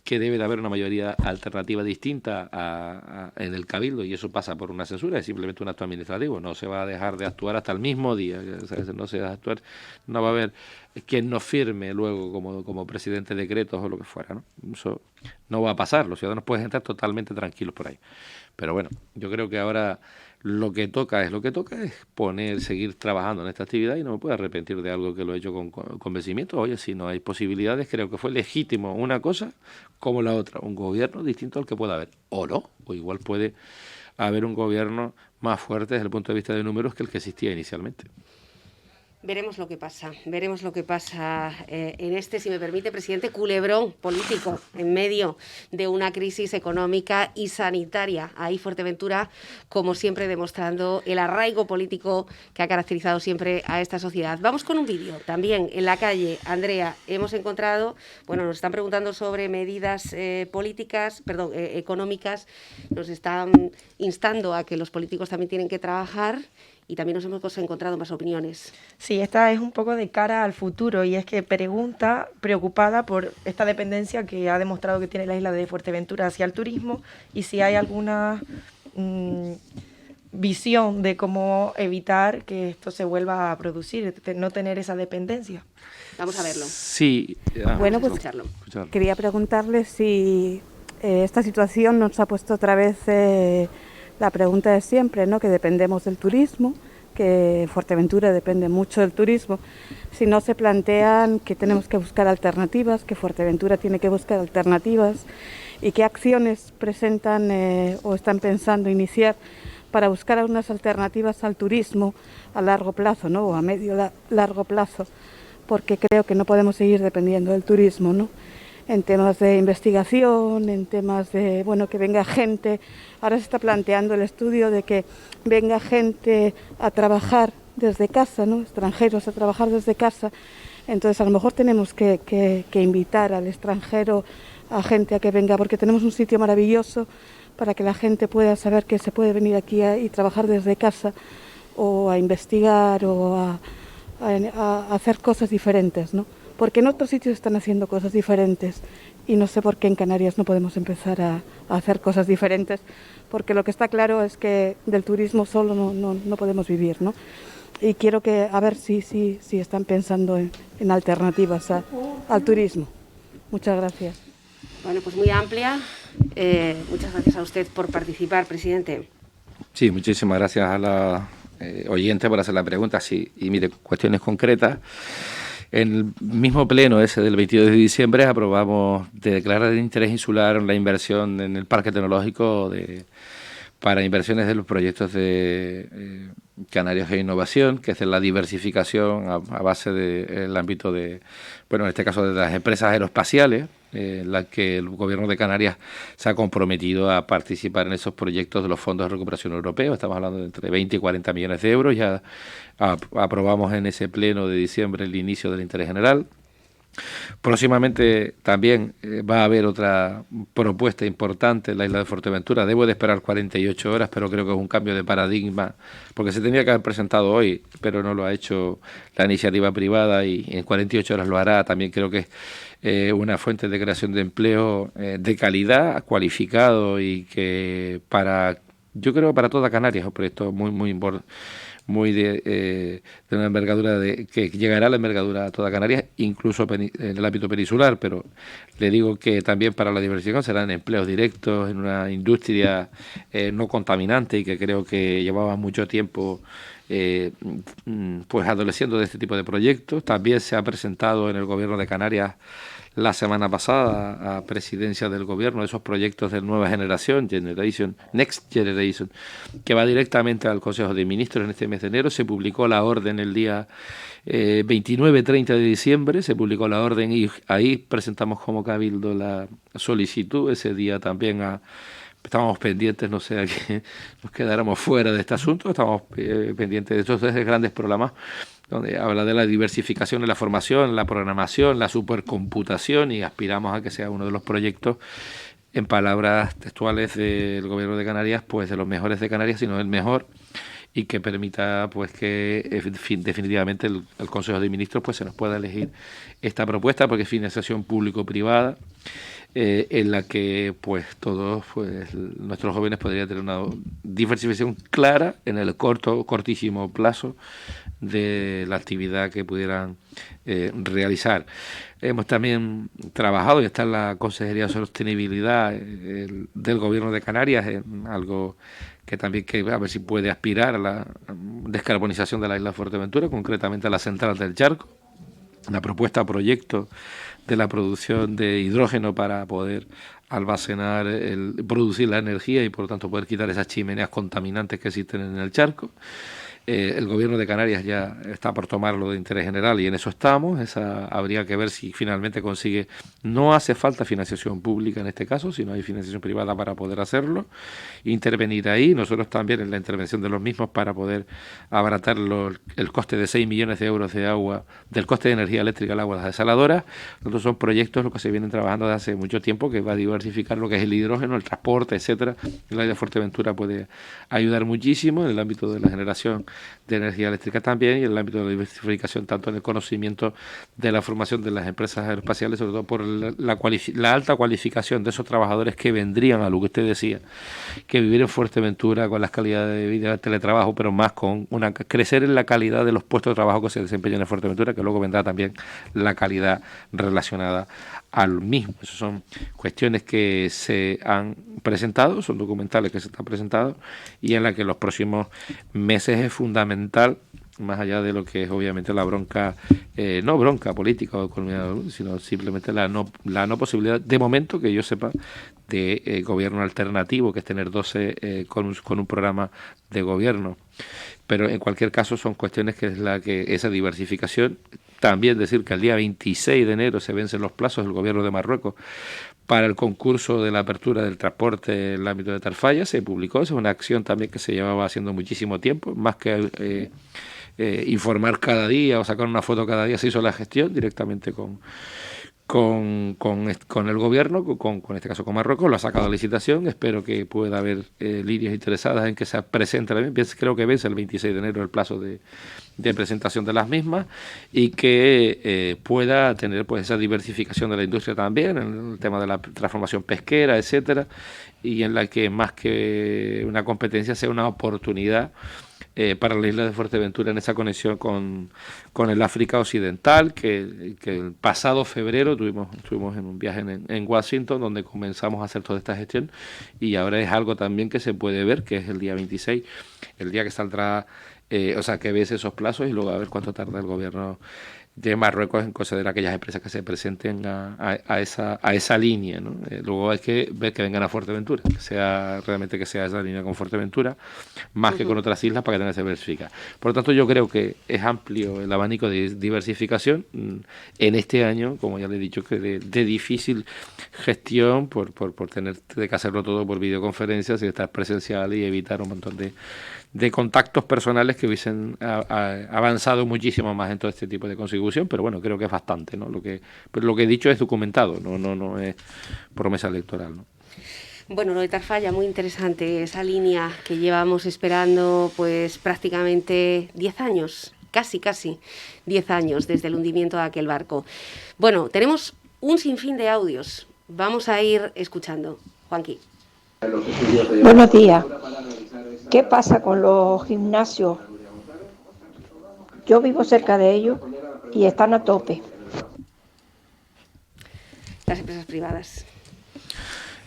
que debe de haber una mayoría alternativa distinta en el Cabildo, y eso pasa por una censura, es simplemente un acto administrativo, no se va a dejar de actuar hasta el mismo día. No se va a actuar, no va a haber quien nos firme luego como presidente de decretos o lo que fuera, ¿no? Eso no va a pasar. Los ciudadanos pueden estar totalmente tranquilos por ahí. Pero bueno, yo creo que ahora lo que toca es seguir trabajando en esta actividad, y no me puedo arrepentir de algo que lo he hecho con convencimiento. Oye, si no hay posibilidades, creo que fue legítimo una cosa como la otra, un gobierno distinto al que pueda haber, o no, o igual puede haber un gobierno más fuerte desde el punto de vista de números que el que existía inicialmente. Veremos lo que pasa en este, si me permite, presidente, culebrón político en medio de una crisis económica y sanitaria. Ahí Fuerteventura, como siempre, demostrando el arraigo político que ha caracterizado siempre a esta sociedad. Vamos con un vídeo también en la calle. Andrea, hemos encontrado, nos están preguntando sobre medidas económicas, nos están instando a que los políticos también tienen que trabajar, y también nos hemos encontrado más opiniones. Sí, esta es un poco de cara al futuro, y es que pregunta, preocupada por esta dependencia que ha demostrado que tiene la isla de Fuerteventura hacia el turismo, y si hay alguna visión de cómo evitar que esto se vuelva a producir, no tener esa dependencia. Vamos a verlo. Sí. Bueno, pues quería preguntarle si esta situación nos ha puesto otra vez la pregunta de siempre, ¿no? Que dependemos del turismo, que Fuerteventura depende mucho del turismo. Si no se plantean que tenemos que buscar alternativas, que Fuerteventura tiene que buscar alternativas, y qué acciones presentan o están pensando iniciar para buscar unas alternativas al turismo a largo plazo, ¿no? O a medio largo plazo, porque creo que no podemos seguir dependiendo del turismo, ¿no? En temas de investigación, en temas de, bueno, que venga gente. Ahora se está planteando el estudio de que venga gente a trabajar desde casa, ¿no? Extranjeros a trabajar desde casa. Entonces a lo mejor tenemos que invitar al extranjero, a gente a que venga, porque tenemos un sitio maravilloso para que la gente pueda saber que se puede venir aquí y trabajar desde casa, o a investigar, o a hacer cosas diferentes, ¿no? Porque en otros sitios están haciendo cosas diferentes y no sé por qué en Canarias no podemos empezar a hacer cosas diferentes, porque lo que está claro es que del turismo solo no podemos vivir, ¿no? Y quiero a ver si están pensando en alternativas al turismo. Muchas gracias. Bueno, pues muy amplia. Muchas gracias a usted por participar, presidente. Sí, muchísimas gracias a la oyente por hacer la pregunta. Sí, y mire, cuestiones concretas. En el mismo pleno ese del 22 de diciembre aprobamos de declarar de interés insular la inversión en el Parque Tecnológico para inversiones de los proyectos de Canarias e Innovación, que es la diversificación a base del ámbito de, bueno, en este caso de las empresas aeroespaciales, en la que el Gobierno de Canarias se ha comprometido a participar en esos proyectos de los fondos de recuperación europeos. Estamos hablando de entre 20 y 40 millones de euros. Ya aprobamos en ese pleno de diciembre el inicio del interés general. Próximamente también va a haber otra propuesta importante en la isla de Fuerteventura. Debo de esperar 48 horas, pero creo que es un cambio de paradigma, porque se tenía que haber presentado hoy, pero no lo ha hecho la iniciativa privada y en 48 horas lo hará. También creo que es una fuente de creación de empleo de calidad, cualificado, y que yo creo para toda Canarias es un proyecto muy importante, muy de una envergadura que llegará a la envergadura a toda Canarias, incluso en el ámbito peninsular, pero le digo que también para la diversificación serán empleos directos en una industria no contaminante, y que creo que llevaba mucho tiempo pues adoleciendo de este tipo de proyectos. También se ha presentado en el Gobierno de Canarias la semana pasada a presidencia del Gobierno esos proyectos de nueva generación, Next Generation, que va directamente al Consejo de Ministros en este mes de enero. Se publicó la orden el día 29-30 de diciembre, se publicó la orden y ahí presentamos como Cabildo la solicitud. Ese día también estábamos pendientes, no sea que nos quedáramos fuera de este asunto, estábamos pendientes de estos tres grandes programas donde habla de la diversificación en la formación, la programación, la supercomputación, y aspiramos a que sea uno de los proyectos, en palabras textuales del Gobierno de Canarias, pues de los mejores de Canarias, sino el mejor, y que permita pues que definitivamente el Consejo de Ministros pues se nos pueda elegir esta propuesta, porque es financiación público-privada, en la que pues todos nuestros jóvenes podrían tener una diversificación clara en el cortísimo plazo de la actividad que pudieran realizar. Hemos también trabajado, y está en la Consejería de Sostenibilidad del Gobierno de Canarias, en algo que también a ver si puede aspirar a la descarbonización de la isla de Fuerteventura, concretamente a la central del Charco, una propuesta proyecto de la producción de hidrógeno para poder almacenar, producir la energía y por lo tanto poder quitar esas chimeneas contaminantes que existen en el charco. El Gobierno de Canarias ya está por tomarlo de interés general y en eso estamos. Habría que ver si finalmente consigue. No hace falta financiación pública en este caso, sino hay financiación privada para poder hacerlo, intervenir ahí. Nosotros también en la intervención de los mismos para poder abaratar el coste de 6 millones de euros de agua, del coste de energía eléctrica al agua de las desaladoras. Nosotros son proyectos los que se vienen trabajando desde hace mucho tiempo, que va a diversificar lo que es el hidrógeno, el transporte, etcétera. La isla de Fuerteventura puede ayudar muchísimo en el ámbito de la generación de energía eléctrica también, y en el ámbito de la diversificación tanto en el conocimiento de la formación de las empresas aeroespaciales, sobre todo por la alta cualificación de esos trabajadores que vendrían a lo que usted decía, que vivir en Fuerteventura con las calidades de vida del teletrabajo, pero más con crecer en la calidad de los puestos de trabajo que se desempeñan en Fuerteventura, que luego vendrá también la calidad relacionada al mismo. Esas son cuestiones que se han presentado, son documentales que se están presentando y en la que en los próximos meses es fundamental, más allá de lo que es obviamente la bronca, no bronca política o económica, sino simplemente la no posibilidad, de momento que yo sepa, de gobierno alternativo, que es tener 12 con un programa de gobierno. Pero en cualquier caso son cuestiones que es la que esa diversificación. También decir que el día 26 de enero se vencen los plazos del gobierno de Marruecos para el concurso de la apertura del transporte en el ámbito de Tarfaya. Se publicó, es una acción también que se llevaba haciendo muchísimo tiempo, más que informar cada día o sacar una foto cada día, se hizo la gestión directamente con el gobierno, con este caso con Marruecos, lo ha sacado a licitación. Espero que pueda haber líneas interesadas en que se presente también. Creo que vence el 26 de enero el plazo de presentación de las mismas, y que pueda tener pues esa diversificación de la industria también en el tema de la transformación pesquera, etcétera, y en la que más que una competencia sea una oportunidad para la isla de Fuerteventura en esa conexión con el África Occidental, que el pasado febrero estuvimos en un viaje en Washington, donde comenzamos a hacer toda esta gestión, y ahora es algo también que se puede ver, que es el día 26, el día que saldrá, que ves esos plazos, y luego a ver cuánto tarda el gobierno de Marruecos en considerar aquellas empresas que se presenten a esa línea, ¿no? Luego hay que ver que vengan a Fuerteventura, que sea esa línea con Fuerteventura, más que con otras islas, para que tengan que diversificar. Por lo tanto, yo creo que es amplio el abanico de diversificación en este año, como ya le he dicho, que de difícil gestión por tener que hacerlo todo por videoconferencias y estar presencial y evitar un montón de contactos personales que hubiesen avanzado muchísimo más en todo este tipo de consecución, pero bueno, creo que es bastante, ¿no? Lo que he dicho es documentado, no es promesa electoral, ¿no? Bueno, lo de Tarfaya, muy interesante, esa línea que llevamos esperando pues prácticamente 10 años, casi 10 años desde el hundimiento de aquel barco. Bueno, tenemos un sinfín de audios, vamos a ir escuchando. Juanqui. Buenos días. ¿Qué pasa con los gimnasios? Yo vivo cerca de ellos y están a tope. Las empresas privadas.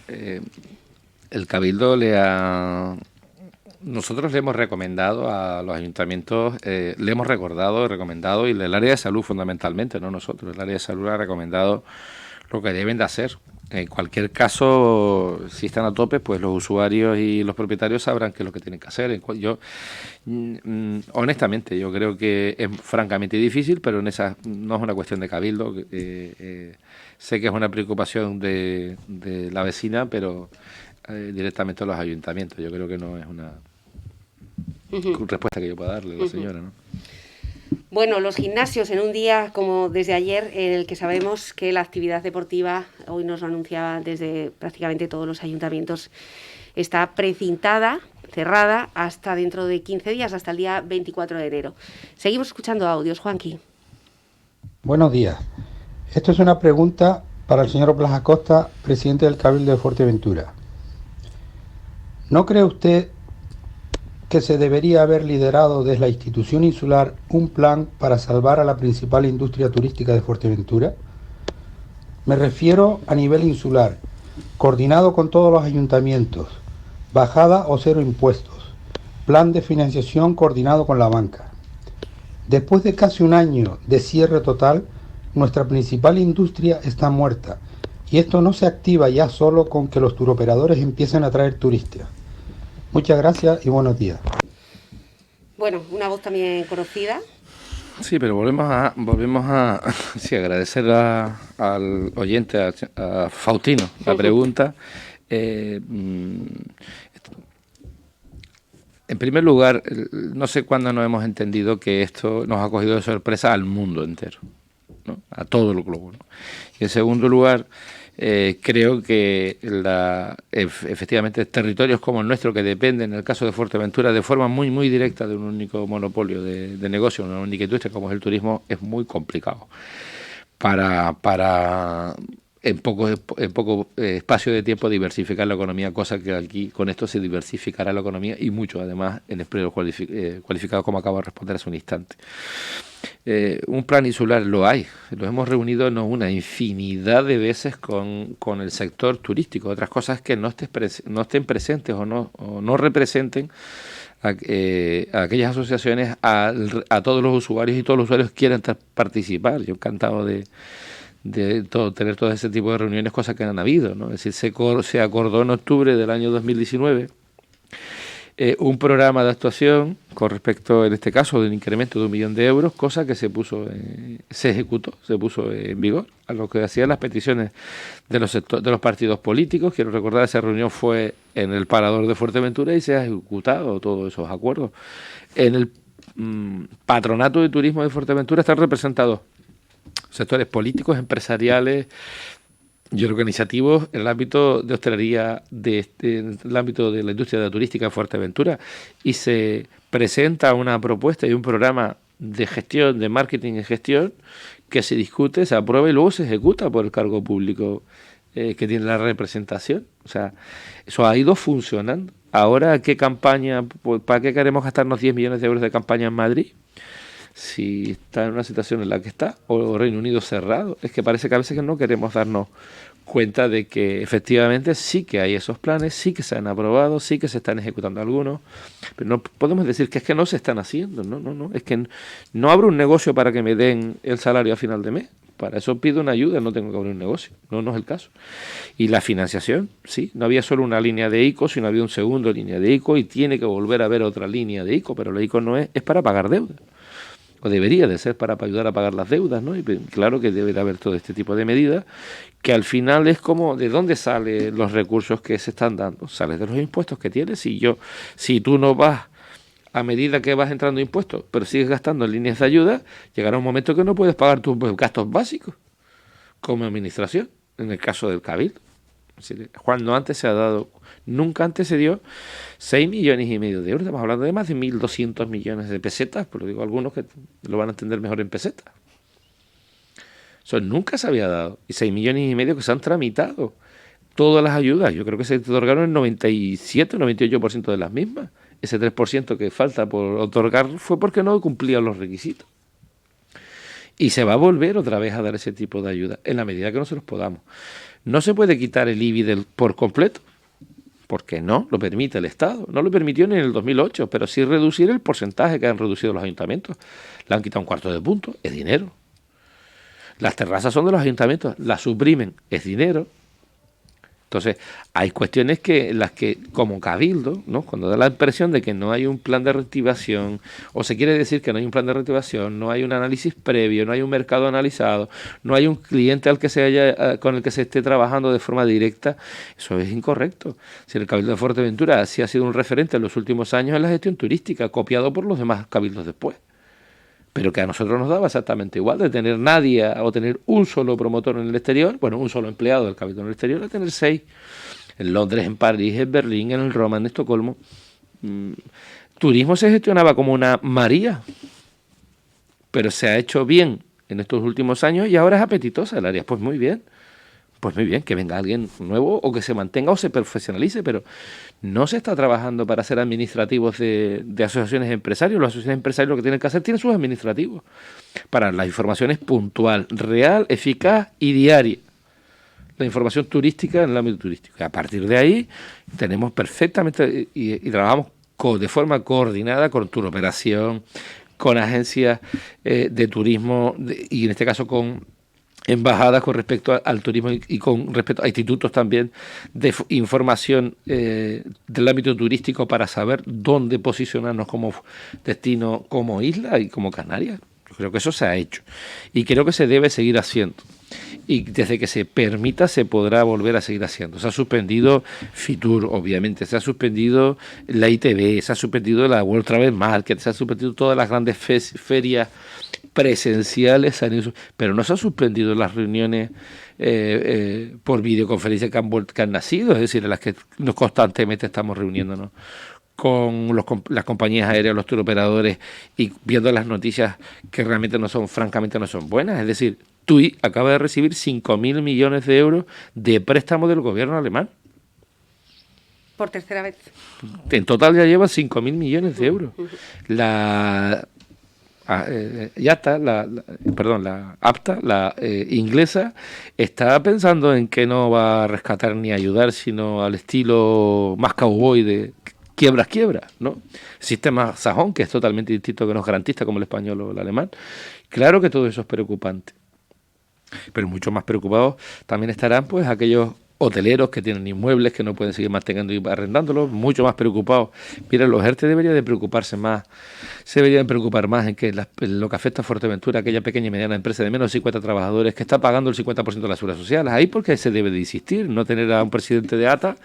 El Cabildo nosotros le hemos recomendado a los ayuntamientos, le hemos recomendado, y el área de salud fundamentalmente, no nosotros, el área de salud ha recomendado lo que deben de hacer. En cualquier caso, si están a tope, pues los usuarios y los propietarios sabrán qué es lo que tienen que hacer. Yo, honestamente, yo creo que es francamente difícil, pero no es una cuestión de Cabildo. Sé que es una preocupación de la vecina, pero directamente a los ayuntamientos. Yo creo que no es una respuesta que yo pueda darle a la señora, ¿no? Bueno, los gimnasios en un día como desde ayer, en el que sabemos que la actividad deportiva, hoy nos lo anunciaba desde prácticamente todos los ayuntamientos, está precintada, cerrada, hasta dentro de 15 días, hasta el día 24 de enero. Seguimos escuchando audios, Juanqui. Buenos días. Esto es una pregunta para el señor Blas Acosta, presidente del Cabildo de Fuerteventura. ¿No cree usted que se debería haber liderado desde la institución insular un plan para salvar a la principal industria turística de Fuerteventura? Me refiero a nivel insular, coordinado con todos los ayuntamientos, bajada o cero impuestos, plan de financiación coordinado con la banca. Después de casi un año de cierre total, nuestra principal industria está muerta, y esto no se activa ya solo con que los turoperadores empiecen a traer turistas. Muchas gracias y buenos días. Bueno, una voz también conocida. Sí, pero volvemos a agradecer al oyente, a Faustino, la pregunta. En primer lugar, no sé cuándo nos hemos entendido que esto nos ha cogido de sorpresa al mundo entero, ¿no? A todo el globo, ¿no? Y en segundo lugar, creo que efectivamente territorios como el nuestro, que dependen, en el caso de Fuerteventura, de forma muy, muy directa de un único monopolio de negocio, una única industria como es el turismo, es muy complicado para en poco espacio de tiempo diversificar la economía, cosa que aquí con esto se diversificará la economía y mucho, además, en empleos cualificados, como acabo de responder hace un instante. Un plan insular lo hay, lo hemos reunido una infinidad de veces con el sector turístico. Otras cosas que no estén presentes o no representen a aquellas asociaciones a todos los usuarios, y todos los usuarios quieren participar. Yo encantado de tener todo ese tipo de reuniones, cosas que han habido, ¿no? Es decir, se acordó en octubre del año 2019 un programa de actuación con respecto, en este caso, de un incremento de 1 millón de euros, cosa que se ejecutó, se puso en vigor, a lo que hacían las peticiones de los partidos políticos. Quiero recordar, esa reunión fue en el Parador de Fuerteventura y se ha ejecutado todos esos acuerdos. En el Patronato de Turismo de Fuerteventura están representados sectores políticos, empresariales y organizativos en el ámbito de hostelería, en el ámbito de la industria de la turística en Fuerteventura, y se presenta una propuesta y un programa de gestión, de marketing y gestión, que se discute, se aprueba y luego se ejecuta por el cargo público que tiene la representación. O sea, eso ha ido funcionando. Ahora, ¿qué campaña? ¿Para qué queremos gastarnos 10 millones de euros de campaña en Madrid? Si está en una situación en la que está, o Reino Unido cerrado. Es que parece que a veces no queremos darnos cuenta de que efectivamente sí que hay esos planes, sí que se han aprobado, sí que se están ejecutando algunos, pero no podemos decir que es que no se están haciendo. No, es que no abro un negocio para que me den el salario a final de mes. Para eso pido una ayuda, no tengo que abrir un negocio. No es el caso. Y la financiación, sí, no había solo una línea de ICO, sino había un segundo línea de ICO, y tiene que volver a haber otra línea de ICO, pero la ICO no es para pagar deuda. O debería de ser para ayudar a pagar las deudas, ¿no? Y claro que debe de haber todo este tipo de medidas, que al final es como, ¿de dónde salen los recursos que se están dando? Sales de los impuestos que tienes. Si tú no vas a medida que vas entrando impuestos, pero sigues gastando en líneas de ayuda, llegará un momento que no puedes pagar tus gastos básicos como administración, en el caso del Cabildo. Cuando antes se ha dado, nunca antes se dio 6 millones y medio de euros. Estamos hablando de más de 1.200 millones de pesetas, pero digo algunos que lo van a entender mejor en pesetas. Eso nunca se había dado. Y 6 millones y medio que se han tramitado. Todas las ayudas, yo creo que se otorgaron el 97 o 98% de las mismas. Ese 3% que falta por otorgar fue porque no cumplían los requisitos. Y se va a volver otra vez a dar ese tipo de ayuda en la medida que nosotros podamos. No se puede quitar el IBI por completo, porque no lo permite el Estado. No lo permitió ni en el 2008, pero sí reducir el porcentaje que han reducido los ayuntamientos. Le han quitado 1/4 de punto, es dinero. Las terrazas son de los ayuntamientos, las suprimen, es dinero. Entonces, hay cuestiones las que, como Cabildo, ¿no? Cuando da la impresión de que no hay un plan de reactivación, o se quiere decir que no hay un plan de reactivación, no hay un análisis previo, no hay un mercado analizado, no hay un cliente con el que se esté trabajando de forma directa, eso es incorrecto. Si el Cabildo de Fuerteventura sí ha sido un referente en los últimos años en la gestión turística, copiado por los demás cabildos después, pero que a nosotros nos daba exactamente igual de tener nadie o tener un solo promotor en el exterior, bueno, un solo empleado del Cabildo en el exterior, a tener 6 en Londres, en París, en Berlín, en Roma, en Estocolmo. Turismo se gestionaba como una María, pero se ha hecho bien en estos últimos años y ahora es apetitosa el área. Pues muy bien, que venga alguien nuevo o que se mantenga o se profesionalice, pero no se está trabajando para ser administrativos de asociaciones de empresarios. Las asociaciones de empresarios lo que tienen que hacer, tienen sus administrativos para las informaciones puntual, real, eficaz y diaria. La información turística en el ámbito turístico. Y a partir de ahí tenemos perfectamente y trabajamos de forma coordinada con Turoperación, con agencias de turismo y en este caso con embajadas con respecto al turismo y con respecto a institutos también de información del ámbito turístico para saber dónde posicionarnos como destino, como isla y como Canarias. Yo creo que eso se ha hecho y creo que se debe seguir haciendo. Y desde que se permita se podrá volver a seguir haciendo. Se ha suspendido Fitur, obviamente, se ha suspendido la ITV, se ha suspendido la World Travel Market, se ha suspendido todas las grandes ferias presenciales, pero no se han suspendido las reuniones por videoconferencia que han nacido, es decir, en las que constantemente estamos reuniéndonos con las compañías aéreas, los turoperadores, y viendo las noticias que realmente francamente no son buenas. Es decir, TUI acaba de recibir 5.000 millones de euros de préstamo del gobierno alemán. Por tercera vez. En total ya lleva 5.000 millones de euros. La APTA, la inglesa, está pensando en que no va a rescatar ni ayudar, sino al estilo más cowboy de quiebras, ¿no? Sistema sajón, que es totalmente distinto, que no es garantista como el español o el alemán. Claro que todo eso es preocupante. Pero mucho más preocupados también estarán pues aquellos hoteleros que tienen inmuebles que no pueden seguir manteniendo y arrendándolos, mucho más preocupados. Mira, los ERTE deberían de preocuparse más, se deberían de preocupar más en que lo que afecta a Fuerteventura, aquella pequeña y mediana empresa de menos de 50 trabajadores que está pagando el 50% de la seguridad social. Ahí porque se debe de insistir, no tener a un presidente de ATA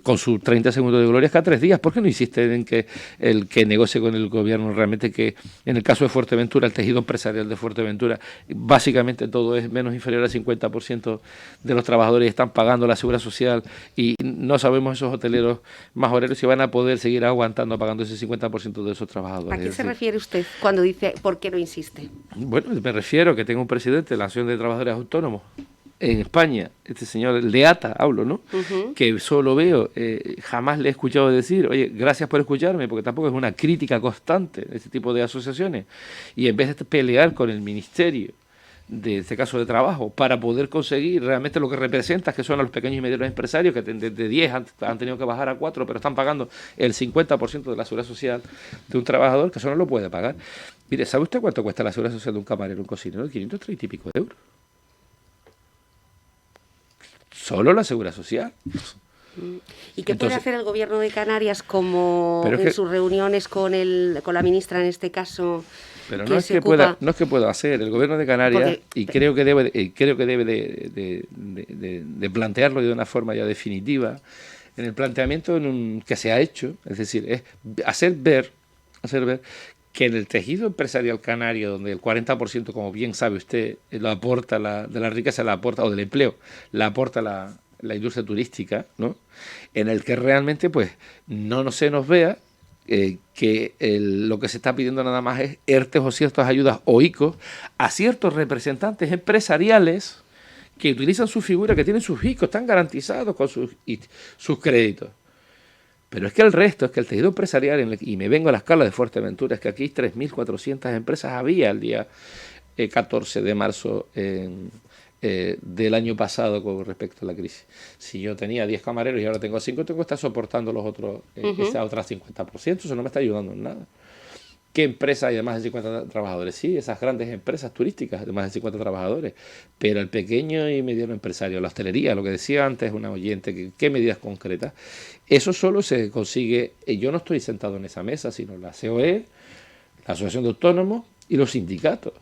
con sus 30 segundos de gloria cada 3 días. ¿Por qué no insisten en que el que negocie con el gobierno realmente, que en el caso de Fuerteventura, el tejido empresarial de Fuerteventura, básicamente todo es menos inferior al 50% de los trabajadores están pagando la seguridad social, y no sabemos esos hoteleros más obreros si van a poder seguir aguantando pagando ese 50% de esos trabajadores? ¿A qué se refiere usted cuando dice por qué no insiste? Bueno, me refiero a que tengo un presidente de la Asociación de Trabajadores Autónomos en España, este señor, el de ATA, hablo, ¿no? Que solo veo, jamás le he escuchado decir, oye, gracias por escucharme, porque tampoco es una crítica constante de este tipo de asociaciones, y en vez de pelear con el ministerio de este caso de trabajo para poder conseguir realmente lo que representa, que son a los pequeños y medianos empresarios, que de 10 han tenido que bajar a 4, pero están pagando el 50% de la seguridad social de un trabajador, que eso no lo puede pagar. Mire, ¿sabe usted cuánto cuesta la seguridad social de un camarero, un cocinero? 530 y pico de euros. Solo la seguridad social. ¿Y qué puede hacer el gobierno de Canarias, como en sus reuniones con la ministra en este caso? Pero no es que pueda hacer el gobierno de Canarias, y creo que debe de plantearlo de una forma ya definitiva, en el planteamiento que se ha hecho, es decir, es hacer ver que en el tejido empresarial canario, donde el 40%, como bien sabe usted, lo aporta de la riqueza, la aporta, o del empleo, la aporta la industria turística, ¿no? En el que realmente pues no se nos vea que lo que se está pidiendo nada más es ERTES o ciertas ayudas o ICOs a ciertos representantes empresariales que utilizan su figura, que tienen sus ICOs, están garantizados con sus créditos. Pero es que el resto, es que el tejido empresarial, y me vengo a la escala de Fuerteventura, es que aquí 3.400 empresas había el día 14 de marzo del año pasado con respecto a la crisis. Si yo tenía 10 camareros y ahora tengo 5, tengo que estar soportando los otros, esa otra 50%, eso no me está ayudando en nada. ¿Qué empresas hay de más de 50 trabajadores? Sí, esas grandes empresas turísticas de más de 50 trabajadores, pero el pequeño y mediano empresario, la hostelería, lo que decía antes una oyente, ¿qué medidas concretas? Eso solo se consigue, yo no estoy sentado en esa mesa, sino la COE, la Asociación de Autónomos y los sindicatos.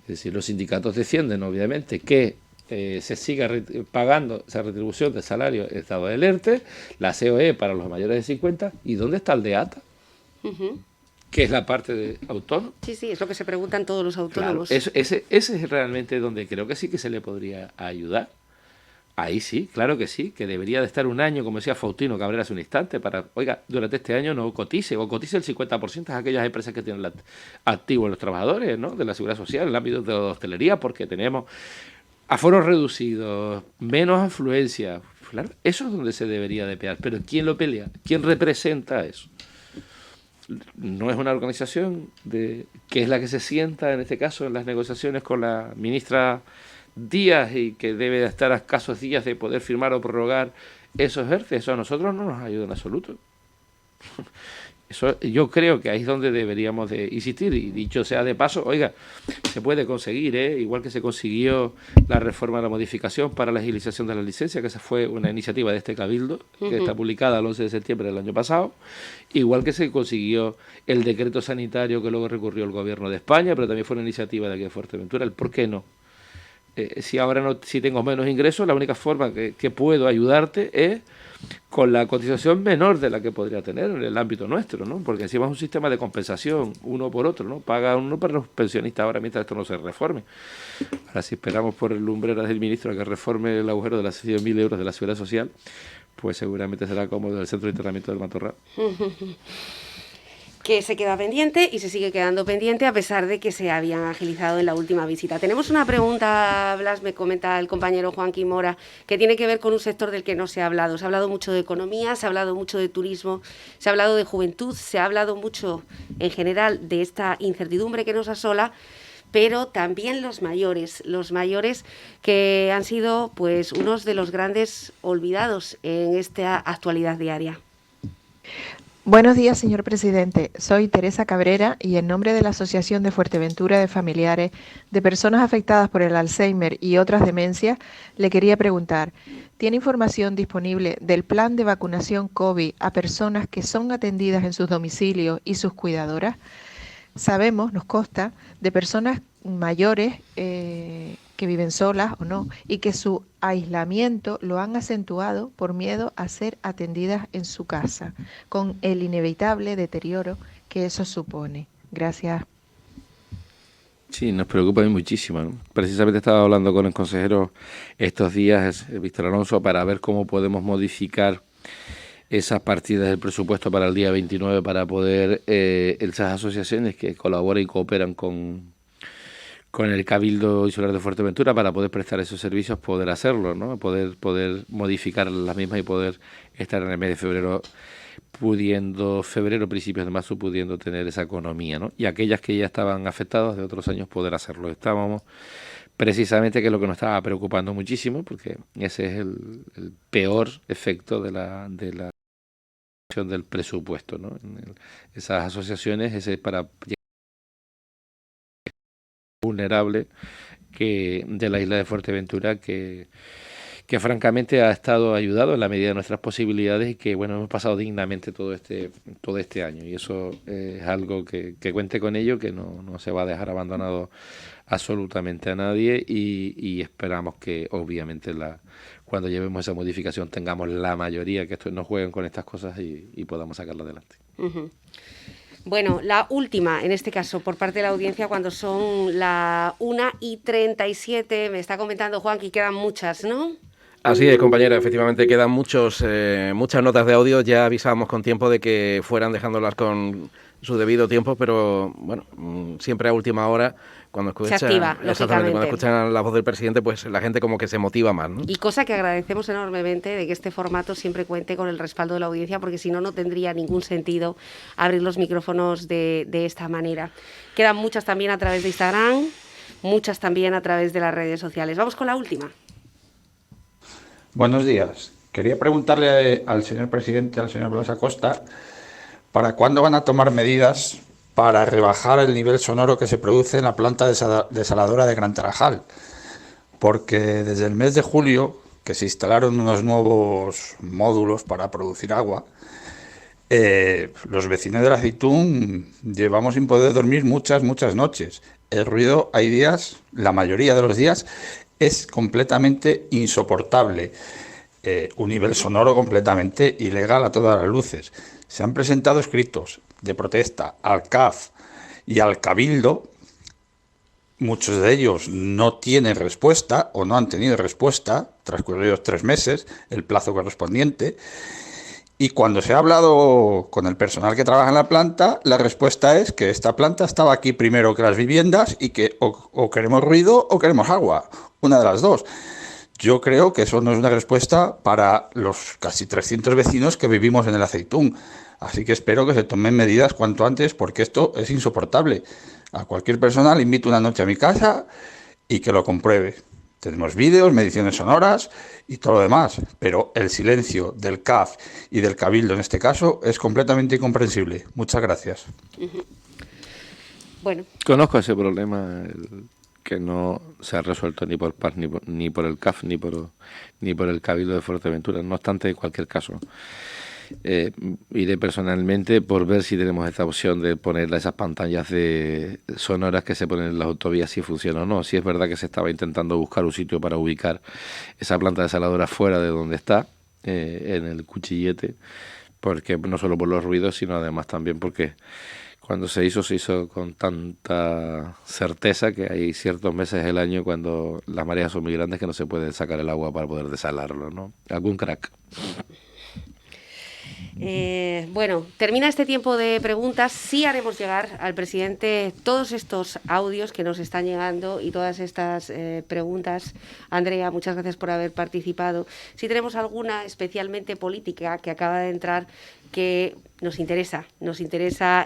Es decir, los sindicatos defienden, obviamente, que se siga pagando esa retribución de salario en estado de ERTE, la COE para los mayores de 50, ¿y dónde está el de ATA? Que es la parte de autónomo. Sí, es lo que se preguntan todos los autónomos. Claro, ese es realmente donde creo que sí que se le podría ayudar. Ahí sí, claro que sí, que debería de estar un año, como decía Faustino Cabrera hace un instante, para, oiga, durante este año no cotice, o cotice el 50% a aquellas empresas que tienen activos los trabajadores, ¿no?, de la seguridad social, en el ámbito de la hostelería, porque tenemos aforos reducidos, menos afluencia. Claro, eso es donde se debería de pelear. Pero ¿quién lo pelea? ¿Quién representa eso? No es una organización que es la que se sienta, en este caso, en las negociaciones con la ministra Díaz, y que debe de estar a escasos días de poder firmar o prorrogar esos ERTE. Eso a nosotros no nos ayuda en absoluto. Eso, yo creo que ahí es donde deberíamos de insistir, y dicho sea de paso, oiga, se puede conseguir, igual que se consiguió la reforma de la modificación para la agilización de la licencia, que esa fue una iniciativa de este Cabildo, que está publicada el 11 de septiembre del año pasado, igual que se consiguió el decreto sanitario que luego recurrió el gobierno de España, pero también fue una iniciativa de aquí de Fuerteventura. ¿El por qué no? si ahora si tengo menos ingresos, la única forma que puedo ayudarte es con la cotización menor de la que podría tener en el ámbito nuestro, ¿no? Porque encima es un sistema de compensación, uno por otro, ¿no? Paga uno para los pensionistas ahora mientras esto no se reforme. Ahora, si esperamos por el lumbreras del ministro a que reforme el agujero de las 100.000 euros de la Seguridad Social, pues seguramente será cómodo el centro de internamiento del Matorral. Que se queda pendiente y se sigue quedando pendiente a pesar de que se habían agilizado en la última visita. Tenemos una pregunta, Blas, me comenta el compañero Joaquín Mora, que tiene que ver con un sector del que no se ha hablado. Se ha hablado mucho de economía, se ha hablado mucho de turismo, se ha hablado de juventud, se ha hablado mucho en general de esta incertidumbre que nos asola, pero también los mayores que han sido pues unos de los grandes olvidados en esta actualidad diaria. Buenos días, señor presidente. Soy Teresa Cabrera y en nombre de la Asociación de Fuerteventura de Familiares de Personas Afectadas por el Alzheimer y otras demencias, le quería preguntar, ¿tiene información disponible del plan de vacunación COVID a personas que son atendidas en sus domicilios y sus cuidadoras? Sabemos, nos consta, de personas mayores que viven solas o no, y que su aislamiento lo han acentuado por miedo a ser atendidas en su casa, con el inevitable deterioro que eso supone. Gracias. Sí, nos preocupa muchísimo, ¿no? Precisamente estaba hablando con el consejero estos días, Víctor Alonso, para ver cómo podemos modificar esas partidas del presupuesto para el día 29 para poder, esas asociaciones que colaboran y cooperan con el Cabildo Insular de Fuerteventura para poder prestar esos servicios, poder hacerlo, ¿no? Poder modificar las mismas y poder estar en el mes de febrero, principios de marzo, pudiendo tener esa economía, ¿no? Y aquellas que ya estaban afectadas de otros años, poder hacerlo. Estábamos precisamente, que es lo que nos estaba preocupando muchísimo, porque ese es el peor efecto de la del presupuesto, ¿no? Esas asociaciones, ese para vulnerable de la isla de Fuerteventura que francamente ha estado ayudado en la medida de nuestras posibilidades y que bueno, hemos pasado dignamente todo este año, y eso es algo que cuente con ello, que no se va a dejar abandonado absolutamente a nadie, y esperamos que obviamente cuando llevemos esa modificación tengamos la mayoría que no jueguen con estas cosas y podamos sacarla adelante. Uh-huh. Bueno, la última, en este caso, por parte de la audiencia, cuando son la 1:37, me está comentando Juan que quedan muchas, ¿no? Así es, compañera, efectivamente quedan muchas notas de audio. Ya avisábamos con tiempo de que fueran dejándolas con su debido tiempo, pero bueno, siempre a última hora, cuando escuchan, se activa, exactamente, cuando escuchan la voz del presidente, pues la gente como que se motiva más, ¿no? Y cosa que agradecemos enormemente, de que este formato siempre cuente con el respaldo de la audiencia, porque si no, no tendría ningún sentido abrir los micrófonos de esta manera. Quedan muchas también a través de Instagram, muchas también a través de las redes sociales. Vamos con la última. Buenos días. Quería preguntarle al señor presidente, al señor Blas Acosta, ¿para cuándo van a tomar medidas para rebajar el nivel sonoro que se produce en la planta desaladora de Gran Tarajal? Porque desde el mes de julio, que se instalaron unos nuevos módulos para producir agua, los vecinos del Aceitún llevamos sin poder dormir muchas noches. El ruido, hay días, la mayoría de los días, es completamente insoportable. Un nivel sonoro completamente ilegal a todas las luces. Se han presentado escritos de protesta al CAF y al Cabildo. Muchos de ellos no tienen respuesta o no han tenido respuesta, transcurridos 3 meses, el plazo correspondiente. Y cuando se ha hablado con el personal que trabaja en la planta, la respuesta es que esta planta estaba aquí primero que las viviendas y que o queremos ruido o queremos agua, una de las dos. Yo creo que eso no es una respuesta para los casi 300 vecinos que vivimos en el Aceitún. Así que espero que se tomen medidas cuanto antes, porque esto es insoportable. A cualquier persona le invito una noche a mi casa y que lo compruebe. Tenemos vídeos, mediciones sonoras y todo lo demás, pero el silencio del CAF y del Cabildo en este caso es completamente incomprensible. Muchas gracias. Bueno. Conozco ese problema, que no se ha resuelto ni por PAS, ni por el CAF, ni por el Cabildo de Fuerteventura. No obstante, en cualquier caso, iré personalmente por ver si tenemos esta opción de poner esas pantallas de sonoras que se ponen en las autovías, si funciona o no. Si es verdad que se estaba intentando buscar un sitio para ubicar esa planta desaladora fuera de donde está, en el Cuchillete, porque no solo por los ruidos, sino además también porque cuando se hizo con tanta certeza que hay ciertos meses del año cuando las mareas son muy grandes que no se puede sacar el agua para poder desalarlo, ¿no? Algún crack. Bueno, termina este tiempo de preguntas. Sí haremos llegar al presidente todos estos audios que nos están llegando y todas estas preguntas. Andrea, muchas gracias por haber participado. Si tenemos alguna especialmente política que acaba de entrar que nos interesa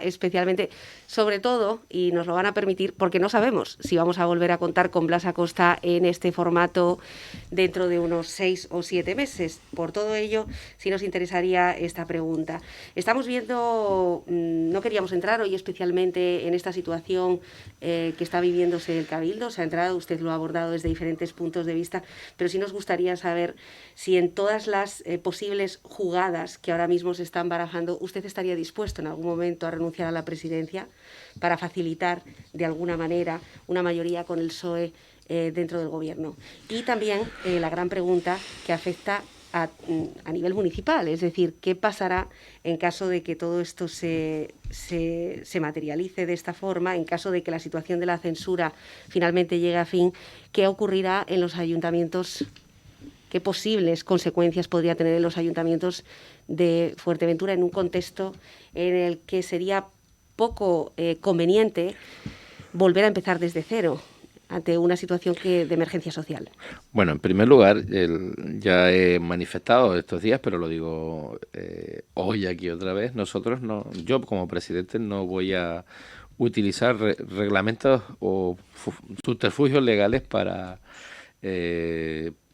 especialmente, sobre todo, y nos lo van a permitir, porque no sabemos si vamos a volver a contar con Blas Acosta en este formato dentro de unos 6 o 7 meses. Por todo ello, sí nos interesaría esta pregunta. Estamos viendo, no queríamos entrar hoy especialmente en esta situación que está viviéndose el Cabildo, se ha entrado, usted lo ha abordado desde diferentes puntos de vista, pero sí nos gustaría saber si en todas las posibles jugadas que ahora mismo se están barajando, usted estaría dispuesto en algún momento a renunciar a la presidencia para facilitar de alguna manera una mayoría con el PSOE dentro del gobierno. Y también la gran pregunta que afecta a nivel municipal, es decir, ¿qué pasará en caso de que todo esto se materialice de esta forma, en caso de que la situación de la censura finalmente llegue a fin? ¿Qué ocurrirá en los ayuntamientos? ¿Qué posibles consecuencias podría tener en los ayuntamientos de Fuerteventura en un contexto en el que sería poco conveniente volver a empezar desde cero ante una situación de emergencia social? Bueno, en primer lugar, ya he manifestado estos días, pero lo digo hoy aquí otra vez, yo como presidente no voy a utilizar reglamentos o subterfugios legales para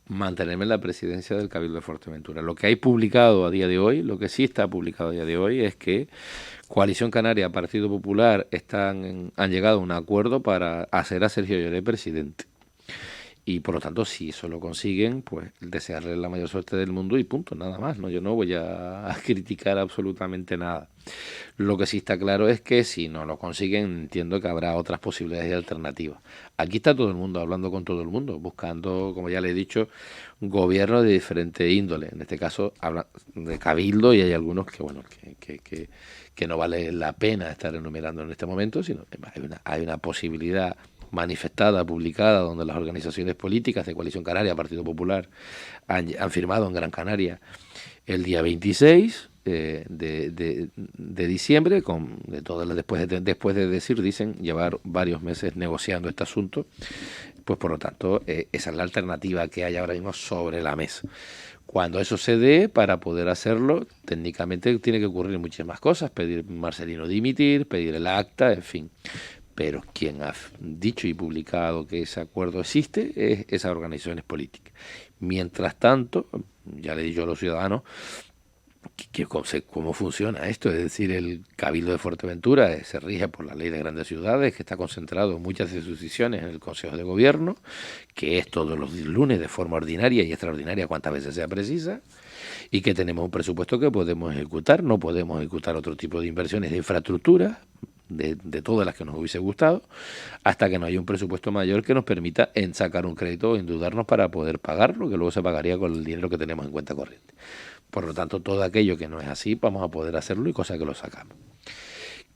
mantenerme en la presidencia del Cabildo de Fuerteventura. Lo que hay publicado a día de hoy, lo que sí está publicado a día de hoy es que Coalición Canaria, Partido Popular han llegado a un acuerdo para hacer a Sergio Lloret presidente. Y por lo tanto, si eso lo consiguen, pues desearle la mayor suerte del mundo y punto, nada más, ¿no? Yo no voy a criticar absolutamente nada. Lo que sí está claro es que si no lo consiguen, entiendo que habrá otras posibilidades y alternativas. Aquí está todo el mundo hablando con todo el mundo, buscando, como ya le he dicho, gobiernos de diferente índole. En este caso, habla de Cabildo y hay algunos que, bueno, que no vale la pena estar enumerando en este momento, sino que hay una posibilidad manifestada, publicada, donde las organizaciones políticas de Coalición Canaria, Partido Popular, han firmado en Gran Canaria el día 26 de diciembre, después de decir, dicen, llevar varios meses negociando este asunto, pues por lo tanto, esa es la alternativa que hay ahora mismo sobre la mesa. Cuando eso se dé, para poder hacerlo, técnicamente tiene que ocurrir muchas más cosas, pedir Marcelino dimitir, pedir el acta, en fin. Pero quien ha dicho y publicado que ese acuerdo existe es esas organizaciones políticas. Mientras tanto, ya le he dicho a los ciudadanos cómo funciona esto, es decir, el Cabildo de Fuerteventura se rige por la Ley de Grandes Ciudades, que está concentrado en muchas de sus decisiones en el Consejo de Gobierno, que es todos los lunes de forma ordinaria y extraordinaria cuantas veces sea precisa, y que tenemos un presupuesto que podemos ejecutar. No podemos ejecutar otro tipo de inversiones de infraestructura, de todas las que nos hubiese gustado, hasta que no haya un presupuesto mayor que nos permita sacar un crédito o endeudarnos para poder pagarlo, que luego se pagaría con el dinero que tenemos en cuenta corriente. Por lo tanto, todo aquello que no es así, vamos a poder hacerlo y cosa que lo sacamos.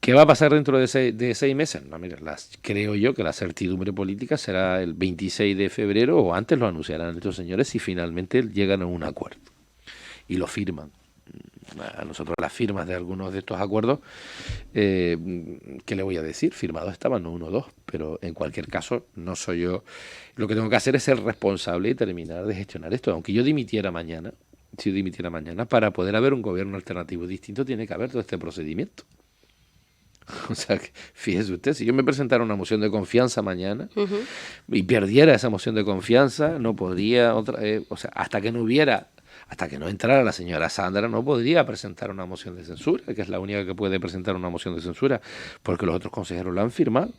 ¿Qué va a pasar dentro de 6 meses? No, mira, creo yo que la certidumbre política será el 26 de febrero o antes lo anunciarán estos señores si finalmente llegan a un acuerdo y lo firman. A nosotros las firmas de algunos de estos acuerdos, ¿qué le voy a decir? Firmados estaban 1 o 2, pero en cualquier caso no soy yo. Lo que tengo que hacer es ser responsable y terminar de gestionar esto. Aunque yo dimitiera mañana, para poder haber un gobierno alternativo distinto tiene que haber todo este procedimiento. O sea, fíjese usted, si yo me presentara una moción de confianza mañana y perdiera esa moción de confianza, no podría, hasta que no entrara la señora Sandra, no podría presentar una moción de censura, que es la única que puede presentar una moción de censura, porque los otros consejeros la han firmado.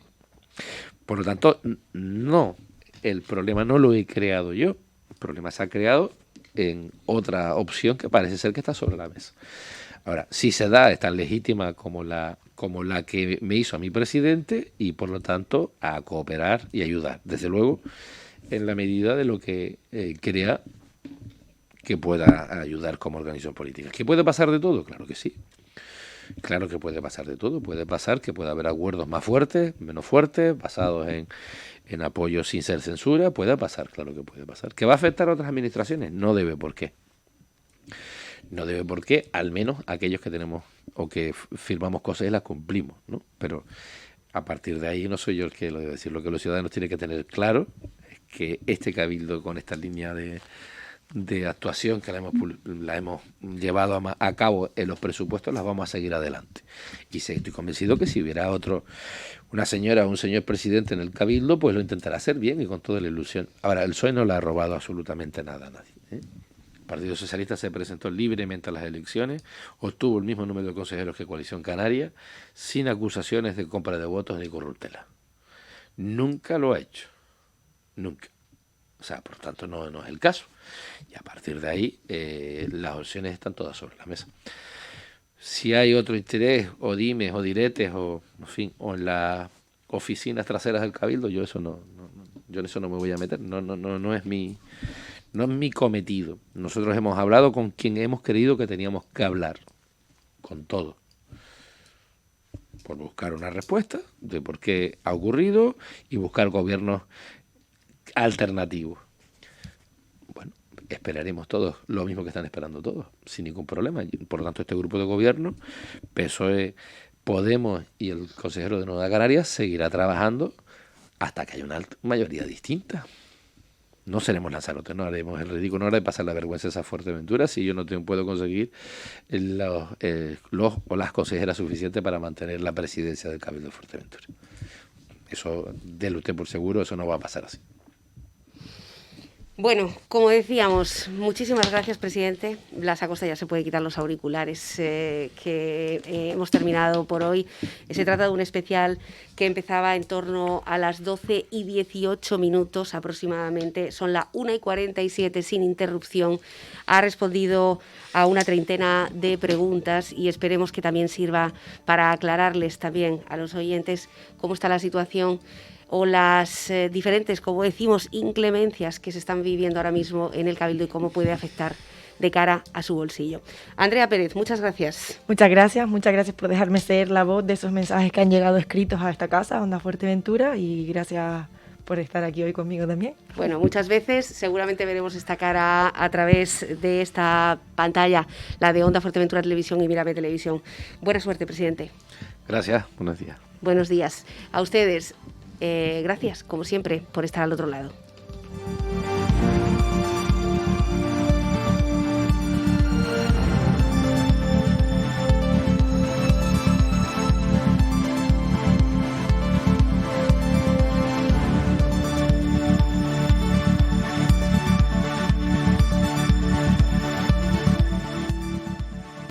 Por lo tanto, no, el problema no lo he creado yo, el problema se ha creado en otra opción que parece ser que está sobre la mesa. Ahora, si se da, es tan legítima como la que me hizo a mi presidente y, por lo tanto, a cooperar y ayudar. Desde luego, en la medida de lo que crea que pueda ayudar como organización política. ¿Qué puede pasar de todo? Claro que sí. Claro que puede pasar de todo. Puede pasar que pueda haber acuerdos más fuertes, menos fuertes, basados en apoyo sin ser censura. Puede pasar, claro que puede pasar. ¿Que va a afectar a otras administraciones? No debe por qué. No debe por qué, al menos aquellos que tenemos o que firmamos cosas y las cumplimos, ¿no? Pero a partir de ahí no soy yo el que lo debe decir. Lo que los ciudadanos tienen que tener claro es que este cabildo, con esta línea de actuación que la hemos llevado a cabo en los presupuestos, las vamos a seguir adelante. Y estoy convencido que si hubiera una señora o un señor presidente en el cabildo, pues lo intentará hacer bien y con toda la ilusión. Ahora, el PSOE no le ha robado absolutamente nada a nadie, ¿eh? El Partido Socialista se presentó libremente a las elecciones, obtuvo el mismo número de consejeros que Coalición Canaria, sin acusaciones de compra de votos ni corruptela. Nunca lo ha hecho. Nunca. O sea, por tanto, no es el caso. Y a partir de ahí, las opciones están todas sobre la mesa. Si hay otro interés, o dimes, o diretes, o en fin, o en las oficinas traseras del Cabildo, yo en eso no me voy a meter. No es mi cometido. Nosotros hemos hablado con quien hemos creído que teníamos que hablar, con todo, por buscar una respuesta de por qué ha ocurrido y buscar gobiernos alternativos. Bueno, esperaremos todos lo mismo que están esperando todos, sin ningún problema. Por lo tanto, este grupo de gobierno, PSOE, Podemos y el consejero de Nueva Canarias, seguirá trabajando hasta que haya una mayoría distinta. No seremos Lanzarote, no haremos el ridículo, no haré de pasar la vergüenza esa Fuerteventura si yo no puedo conseguir los o las consejeras suficientes para mantener la presidencia del Cabildo de Fuerteventura. Eso, déle usted por seguro, eso no va a pasar así. Bueno, como decíamos, muchísimas gracias, presidente. Blas Acosta ya se puede quitar los auriculares, que hemos terminado por hoy. Se trata de un especial que empezaba en torno a las 12:18 aproximadamente. Son las 1:47 sin interrupción. Ha respondido a una treintena de preguntas y esperemos que también sirva para aclararles también a los oyentes cómo está la situación o las diferentes, como decimos, inclemencias que se están viviendo ahora mismo en el Cabildo y cómo puede afectar de cara a su bolsillo. Andrea Pérez, muchas gracias. Muchas gracias por dejarme ser la voz de esos mensajes que han llegado escritos a esta casa, Onda Fuerteventura, y gracias por estar aquí hoy conmigo también. Bueno, muchas veces seguramente veremos esta cara a través de esta pantalla, la de Onda Fuerteventura Televisión y Mírame Televisión. Buena suerte, presidente. Gracias, buenos días. Buenos días. A ustedes, gracias, como siempre, por estar al otro lado.